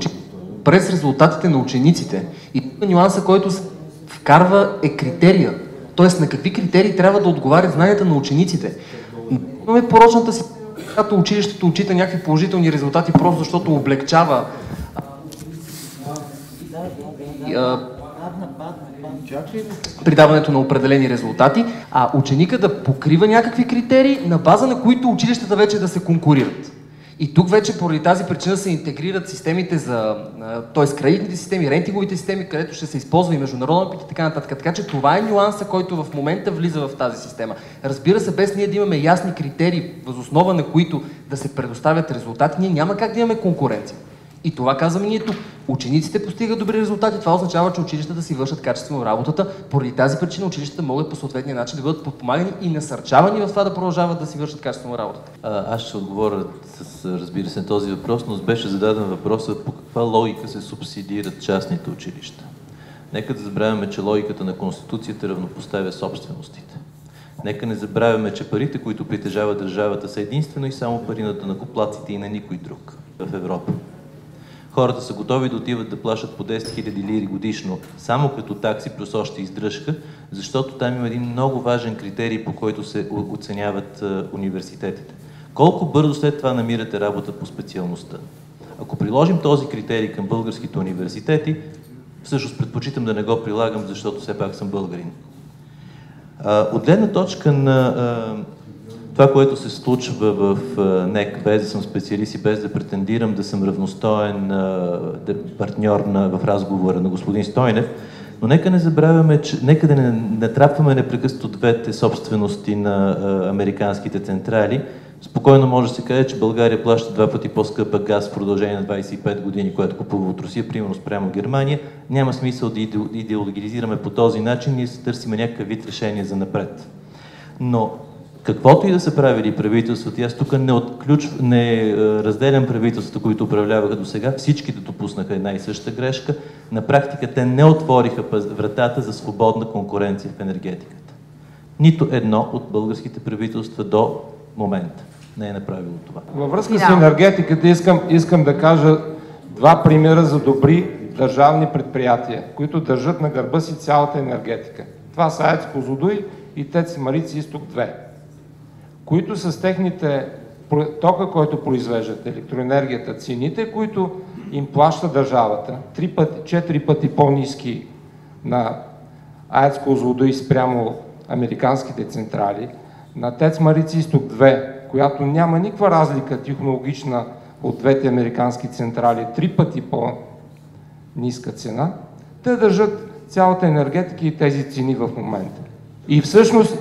през резултатите на учениците. И нюанса, който се вкарва е критерия. Тоест на какви критерии трябва да отговарят знанията на учениците. Имаме порочната си, когато училището отчита някакви положителни резултати, просто защото облегчава придаването на определени резултати, а ученика да покрива някакви критерии, на база на които училищата вече да се конкурират. И тук вече поради тази причина се интегрират системите т.е. кредитните системи, рейтинговите системи, където ще се използва и международен опит и така нататък. Така че това е нюанса, който в момента влиза в тази система. Разбира се, без ние да имаме ясни критерии, въз основа на които да се предоставят резултати, ние няма как да имаме конкуренция. И това казваме ние тук. Учениците постигат добри резултати, това означава, че училищата си вършат качествено работата. Поради тази причина училищата могат по съответния начин да бъдат подпомагани и насърчавани в това да продължават да си вършат качествено работата. Аз ще отговоря разбира се, на този въпрос, но беше зададен въпросът по каква логика се субсидират частните училища. Нека да забравяме, че логиката на Конституцията равнопоставя собственостите. Нека не забравяме, че парите, които притежава държавата, са единствено и само пари на данъкоплатците и на никой друг в Европа. Хората са готови да отиват да плащат по 10 000 лири годишно, само като такси плюс още издръжка, защото там има един много важен критерий, по който се оценяват университетите. Колко бързо след това намирате работа по специалността? Ако приложим този критерий към българските университети, всъщност предпочитам да не го прилагам, защото все пак съм българин. От гледна точка на това, което се случва в НЕК, без да съм специалист и без да претендирам да съм равностоен партньор в разговора на господин Стойнев, но нека не забравяме, че нека да не натрапваме непрекъснато двете собствености на американските централи. Спокойно може да се каже, че България плаща 2 пъти по-скъпа газ в продължение на 25 години, което купува от Русия, примерно спрямо Германия. Няма смисъл да идеологизираме по този начин, ние се търсим някакъв вид решение за напред. Но каквото и да са правили правителството, аз тук не разделям правителствата, които управляваха до сега, всичките допуснаха една и съща грешка. На практика те не отвориха вратата за свободна конкуренция в енергетиката. Нито едно от българските правителства до момента не е направило това. Във връзка с енергетиката искам да кажа два примера за добри държавни предприятия, които държат на гърба си цялата енергетика. Това са АЕЦ Козлодуй и ТЕЦ Марица изток 2, които с техните тока, който произвеждат, електроенергията, цените, които им плаща държавата, 4 пъти по-ниски на АЕЦ Козлодуй спрямо американските централи, на ТЕЦ Марица изток 2, която няма никаква разлика технологична от двете американски централи, 3 пъти по-ниска цена, те държат цялата енергетика и тези цени в момента.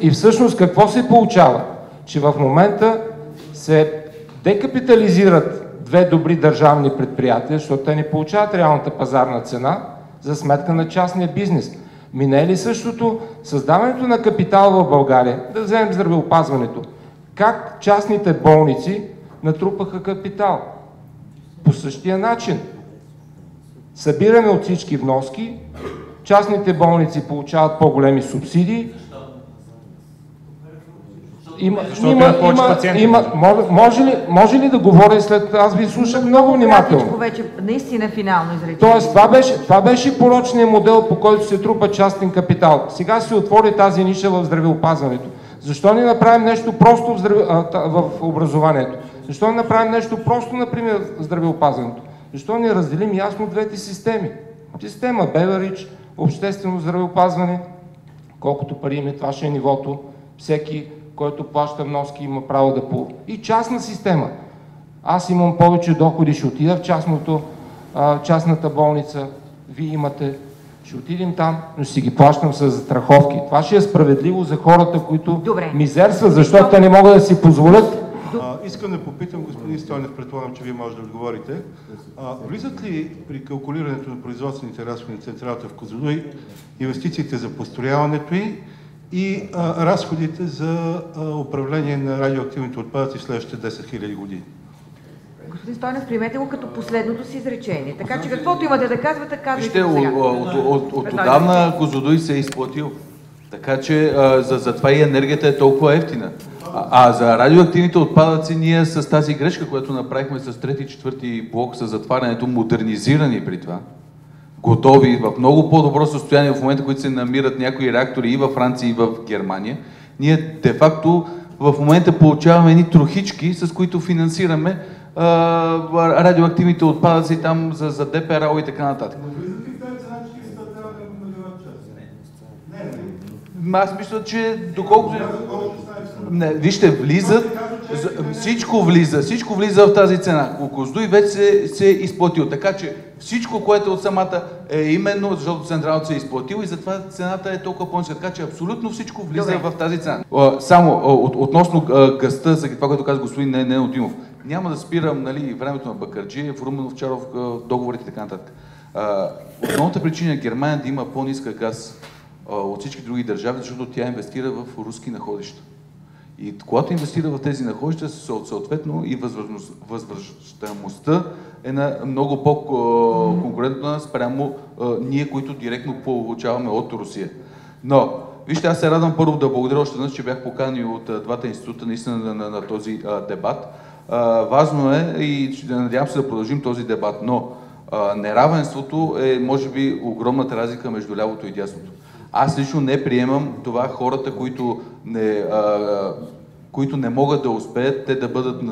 И всъщност какво се получава? Че в момента се декапитализират две добри държавни предприятия, защото те не получават реалната пазарна цена за сметка на частния бизнес. Не е ли същото създаването на капитал в България, да вземем здравеопазването? Как частните болници натрупаха капитал? По същия начин. Събираме от всички вноски, частните болници получават по-големи субсидии. Може ли да говоря след... Аз ви слушах много внимателно. Вече наистина финално изречение. Тоест, това беше порочният модел, по който се трупа частен капитал. Сега се отвори тази ниша в здравеопазването. Защо не направим нещо просто в образованието? Защо не направим нещо просто, например, в здравеопазването? Защо не разделим ясно двете системи? Система Беверидж, обществено здравеопазване, колкото пари има, това ще е нивото. Всеки, който плаща вноски, има право да по... И частна система. Аз имам повече доходи, ще отида в частната болница, вие имате, ще отидем там, но си ги плащам с застраховки. Това ще е справедливо за хората, които мизерстват, защото те не могат да си позволят. Искам да попитам господин Стойнев, предполагам, че вие може да отговорите. Влизат ли при калкулирането на производствените разходи на централата в Козлодуй инвестициите за построяването й и разходите за управление на радиоактивните отпадъци в следващите 10 000 години? Господин Стойнев, приемете го като последното си изречение. Така че каквото имате да казвате, казвайте сега. От отдавна Козлодуй се е изплатил. Така че за това и енергията е толкова ефтина. А за радиоактивните отпадъци ние с тази грешка, която направихме с 3 и 4 блок, с затварянето, модернизирани при това, готови, в много по-добро състояние в момента, които се намират някои реактори и във Франция, и в Германия, ние де-факто в момента получаваме едни трохички, с които финансираме радиоактивните отпадъци там за ДПРАО и така нататък. Аз мисля, че доколкото... Не, вижте, всичко влиза в тази цена. Козлодуй вече се е изплатил. Така че всичко, което от самата е именно, защото централата се е изплатил и затова цената е толкова по-ниска. Така че абсолютно всичко влиза в тази цена. Само относно газта, за това, което каза господин Нено Димов. Няма да спирам времето на Бакърджиев, Румен Овчаров, договорите и така нататък. Основната причина е Германия да има по-ниска газ от всички други държави, защото тя инвестира в руски находища. И когато инвестира в тези находища, съответно и възвръщаемостта е много по-конкурентна спрямо ние, които директно получаваме от Русия. Но, вижте, аз се радвам първо да благодаря още веднъж, че бях поканен от двата института наистина на този дебат. Важно е и надявам се да продължим този дебат, но неравенството е, може би, огромната разлика между лявото и дясното. Аз лично не приемам това хората, които не могат да успеят, те да бъдат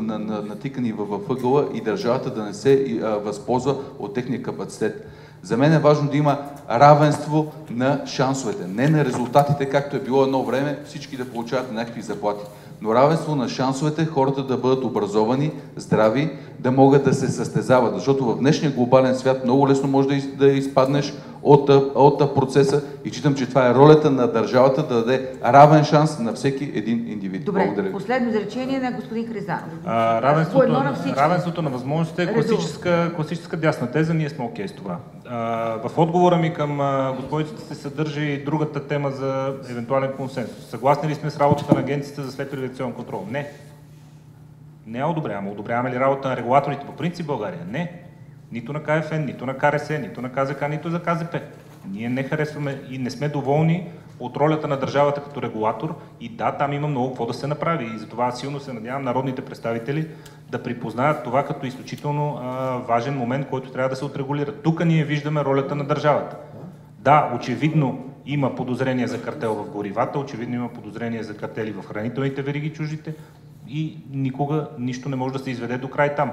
натикани във ъгъла и държавата да не се възползва от техния капацитет. За мен е важно да има равенство на шансовете, не на резултатите, както е било едно време, всички да получават някакви заплати. Но равенство на шансовете, хората да бъдат образовани, здрави, да могат да се състезават. Защото в днешния глобален свят много лесно може да изпаднеш от процеса и считам, че това е ролята на държавата да даде равен шанс на всеки един индивид. Добре, благодаря. Последно изречение на господин Хризанов. Равенството на възможностите е класическа дясна теза, ние сме окей с това. В отговора ми към госпожицата се съдържа и другата тема за евентуален консенсус. Съгласни ли сме с работата на Агенцията за следприватизационен контрол? Не. Не я одобряваме. Одобряваме ли работа на регулаторите по принцип в България? Не. Нито на КФН, нито на КРС, нито на КЗК, нито за КЗП. Ние не харесваме и не сме доволни от ролята на държавата като регулатор и да, там има много какво да се направи и затова силно се надявам народните представители да припознаят това като изключително важен момент, който трябва да се отрегулира. Тук ние виждаме ролята на държавата. Да, очевидно има подозрение за картел в горивата, очевидно има подозрение за картели в хранителните вериги чуждите и никога нищо не може да се изведе до край там.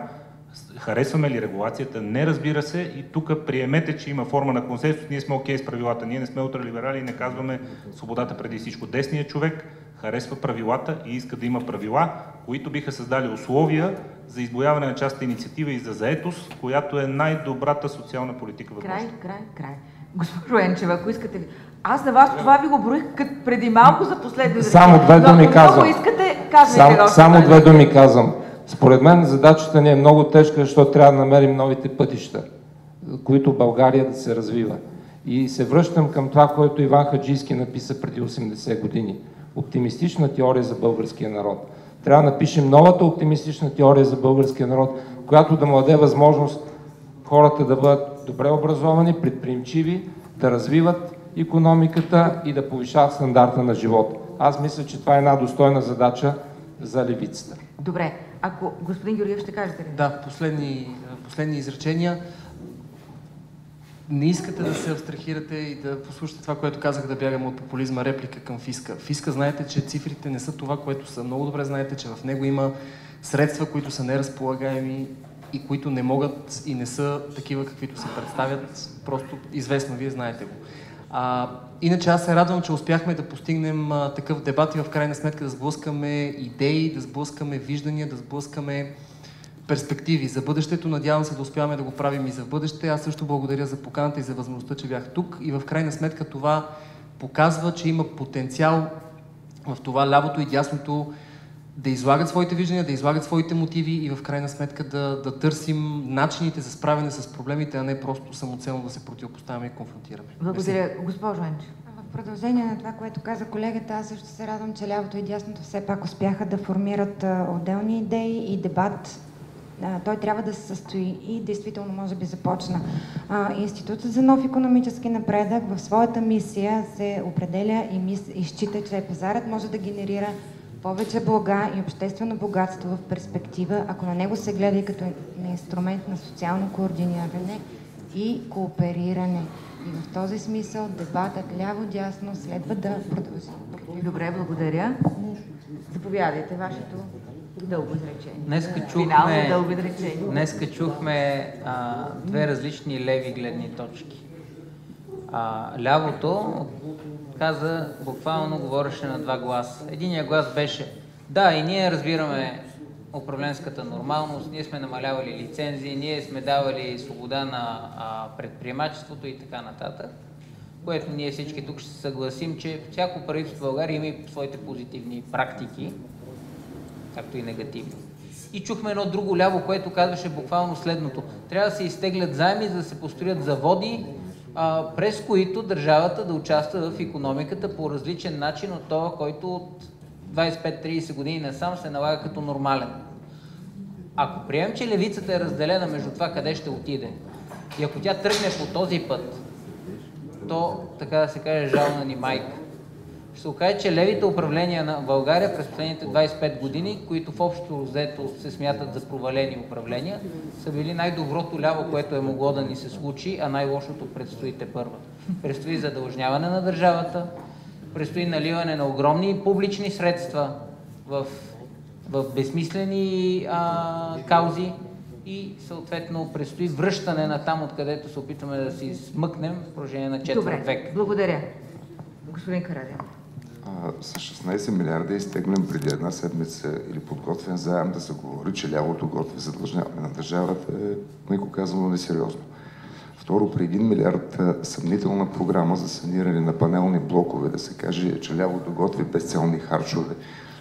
Харесваме ли регулацията? Не, разбира се, и тук приемете, че има форма на консенсус, ние сме окей с правилата, ние не сме ултралиберали и не казваме свободата преди всичко. Десният човек харесва правилата и иска да има правила, които биха създали условия за избояване на частната инициатива и за заетост, която е най-добрата социална политика в България. Край. Госпожо Енчева, ако искате ли. Аз на вас това ви го броих преди малко за последно. Само две думи казвам. Ако искате, казвайте. Само две думи казвам. Според мен задачата ни е много тежка, защото трябва да намерим новите пътища, които България да се развива. И се връщам към това, което Иван Хаджийски написа преди 80 години. Оптимистична теория за българския народ. Трябва да напишем новата оптимистична теория за българския народ, която да му даде възможност хората да бъдат добре образовани, предприемчиви, да развиват икономиката и да повишават стандарта на живот. Аз мисля, че това е една достойна задача за левицата. Добре. Ако господин Георгиев ще кажете ли? Да, последни изречения. Не искате да се абстрахирате и да послушате това, което казах, да бягаме от популизма, реплика към фиска. Фиска, знаете, че цифрите не са това, което са. Много добре знаете, че в него има средства, които са неразполагаеми и които не могат и не са такива, каквито се представят. Просто известно, вие знаете го. Иначе аз се радвам, че успяхме да постигнем такъв дебат и в крайна сметка да сблъскаме идеи, да сблъскаме виждания, да сблъскаме перспективи за бъдещето. Надявам се да успяваме да го правим и за бъдеще. Аз също благодаря за поканата и за възможността, че бях тук. И в крайна сметка това показва, че има потенциал в това лявото и дясното да излагат своите виждания, да излагат своите мотиви и в крайна сметка да търсим начините за справяне с проблемите, а не просто самоцелно да се противопоставяме и конфронтираме. Благодаря. Госпожо Енчева. В продължение на това, което каза колегата, аз също се радвам, че лявото и дясното все пак успяха да формират отделни идеи и дебат. Той трябва да се състои и действително може би започна. Институтът за нов икономически напредък в своята мисия се определя и счита, че пазарът може да генерира повече блага и обществено богатство в перспектива, ако на него се гледа и като инструмент на социално координиране и коопериране. И в този смисъл дебатът ляво-дясно следва да продължи. Добре, благодаря. Заповядайте вашето дълго изречение. Днеска чухме две различни леви гледни точки. Лявото каза, буквално говореше на два гласа. Единият глас беше: да, и ние разбираме управленската нормалност, ние сме намалявали лицензии, ние сме давали свобода на предприемачеството и така нататък, което ние всички тук ще се съгласим, че всяко правителство в България има и своите позитивни практики, както и негативни. И чухме едно друго ляво, което казваше буквално следното: трябва да се изтеглят заеми, за да се построят заводи, през които държавата да участва в икономиката по различен начин от това, който от 25-30 години насам се налага като нормален. Ако приемем, че левицата е разделена между това къде ще отиде и ако тя тръгне по този път, то, така да се каже, жална ни майка. Ще се окаже, че левите управления на България през последните 25 години, които в общо взето се смятат за провалени управления, са били най-доброто ляво, което е могло да ни се случи, а най-лошото предстои тепърва. Предстои задължняване на държавата, предстои наливане на огромни публични средства в безсмислени каузи и съответно предстои връщане на там, откъдето се опитваме да си смъкнем в продължение на четвърт век. Добре, благодаря. Господин Карадян. С 16 милиарда изтеглен преди една седмица или подготвен заем да се говори, че лявото готви задължняване на държавата е, меко казано, несериозно. Второ, при 1 милиард съмнителна програма за саниране на панелни блокове да се каже, че лявото готви безцелни харчове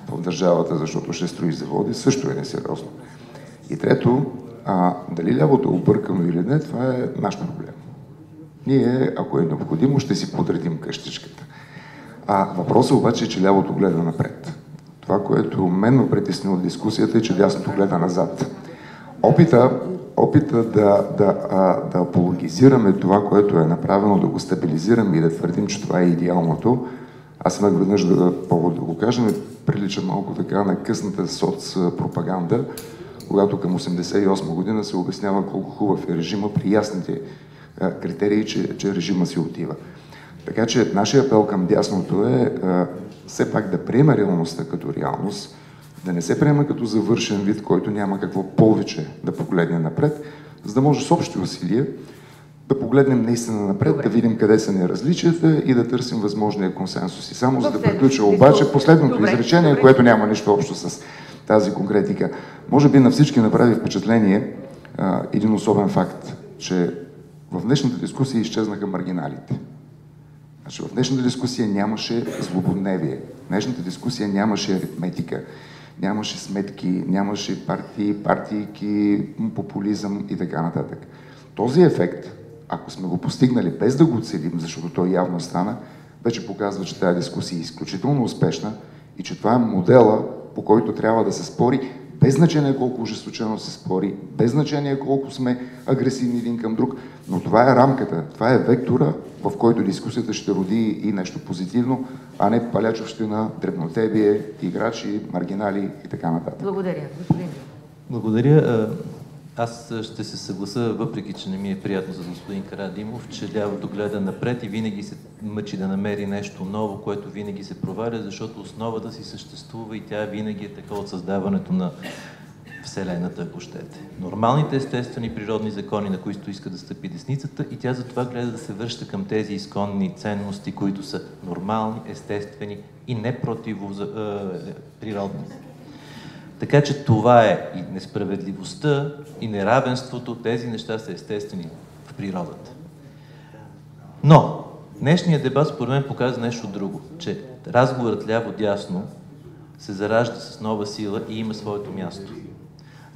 в държавата, защото ще строи заводи, също е несериозно. И трето, дали лявото е объркано или не, това е наш проблем. Ние, ако е необходимо, ще си подредим къщичката. Въпросът обаче е, че лявото гледа напред. Това, което мен ме притесни от дискусията е, че дясното гледа назад. Опита да апологизираме това, което е направено, да го стабилизираме и да твърдим, че това е идеалното, аз имах веднъж повод да го кажа, ми прилича малко така на късната соцпропаганда, когато към 1988 година се обяснява колко хубав е режима при ясните критерии, че режима си отива. Така че нашия апел към дясното е все пак да приема реалността като реалност, да не се приема като завършен вид, който няма какво повече да погледне напред, за да може с общи усилия да погледнем наистина напред, да видим къде са неразличията и да търсим възможния консенсус. И само за да приключа обаче последното изречение, което няма нищо общо с тази конкретика. Може би на всички направи впечатление един особен факт, че в днешната дискусия изчезнаха маргиналите. Значи в днешната дискусия нямаше злободневие, в днешната дискусия нямаше аритметика, нямаше сметки, нямаше партийки, популизъм и така нататък. Този ефект, ако сме го постигнали без да го целим, защото той явно стана, вече показва, че тази дискусия е изключително успешна и че това е модела, по който трябва да се спори, без значение колко ожесточено се спори, без значение колко сме агресивни един към друг, но това е рамката, това е вектора, в който дискусията ще роди и нещо позитивно, а не палячовщина, дребнотебие, играчи, маргинали и така нататък. Благодаря. Господин. Благодаря. Аз ще се съгласа, въпреки че не ми е приятно за господин Карадимов, че лявото гледа напред и винаги се мъчи да намери нещо ново, което винаги се проваля, защото основата си съществува и тя винаги е така от създаването на Вселената, ако щете. Нормалните естествени природни закони, на които иска да стъпи десницата, и тя затова гледа да се връща към тези изконни ценности, които са нормални, естествени и не противоприродни. Така че това е и несправедливостта, и неравенството, тези неща са естествени в природата. Но днешният дебат според мен показва нещо друго, че разговорът ляво-дясно се заражда с нова сила и има своето място.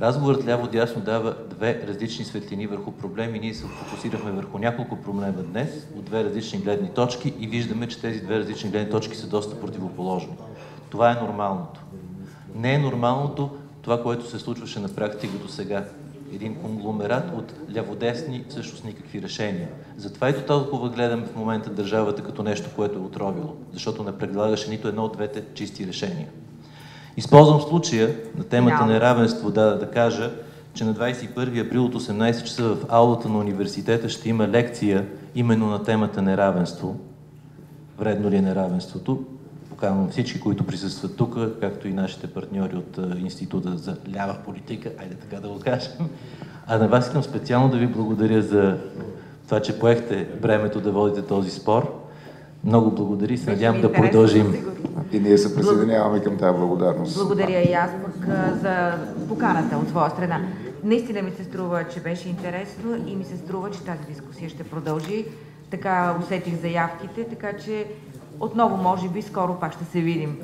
Разговорът ляво-дясно дава две различни светлини върху проблеми. Ние се фокусирахме върху няколко проблема днес, от две различни гледни точки и виждаме, че тези две различни гледни точки са доста противоположни. Това е нормалното. Не е нормалното това, което се случваше на практика до сега. Един конгломерат от ляводесни, всъщност никакви решения. Затова и до толкова гледаме в момента държавата като нещо, което е отровило, защото не предлагаше нито едно от двете чисти решения. Използвам случая на темата неравенство да кажа, че на 21 април от 18 часа в аулата на университета ще има лекция именно на темата неравенство. Вредно ли е неравенството? Поканвам всички, които присъстват тук, както и нашите партньори от Института за лява политика, айде така да го кажем. А на вас искам специално да ви благодаря за това, че поехте времето да водите този спор. Много благодаря и се надявам да продължим. И ние се присъединяваме към тази благодарност. Благодаря и аз пък за поканата от своя страна. Наистина ми се струва, че беше интересно и ми се струва, че тази дискусия ще продължи. Така усетих заявките, така че отново, може би, скоро пак ще се видим.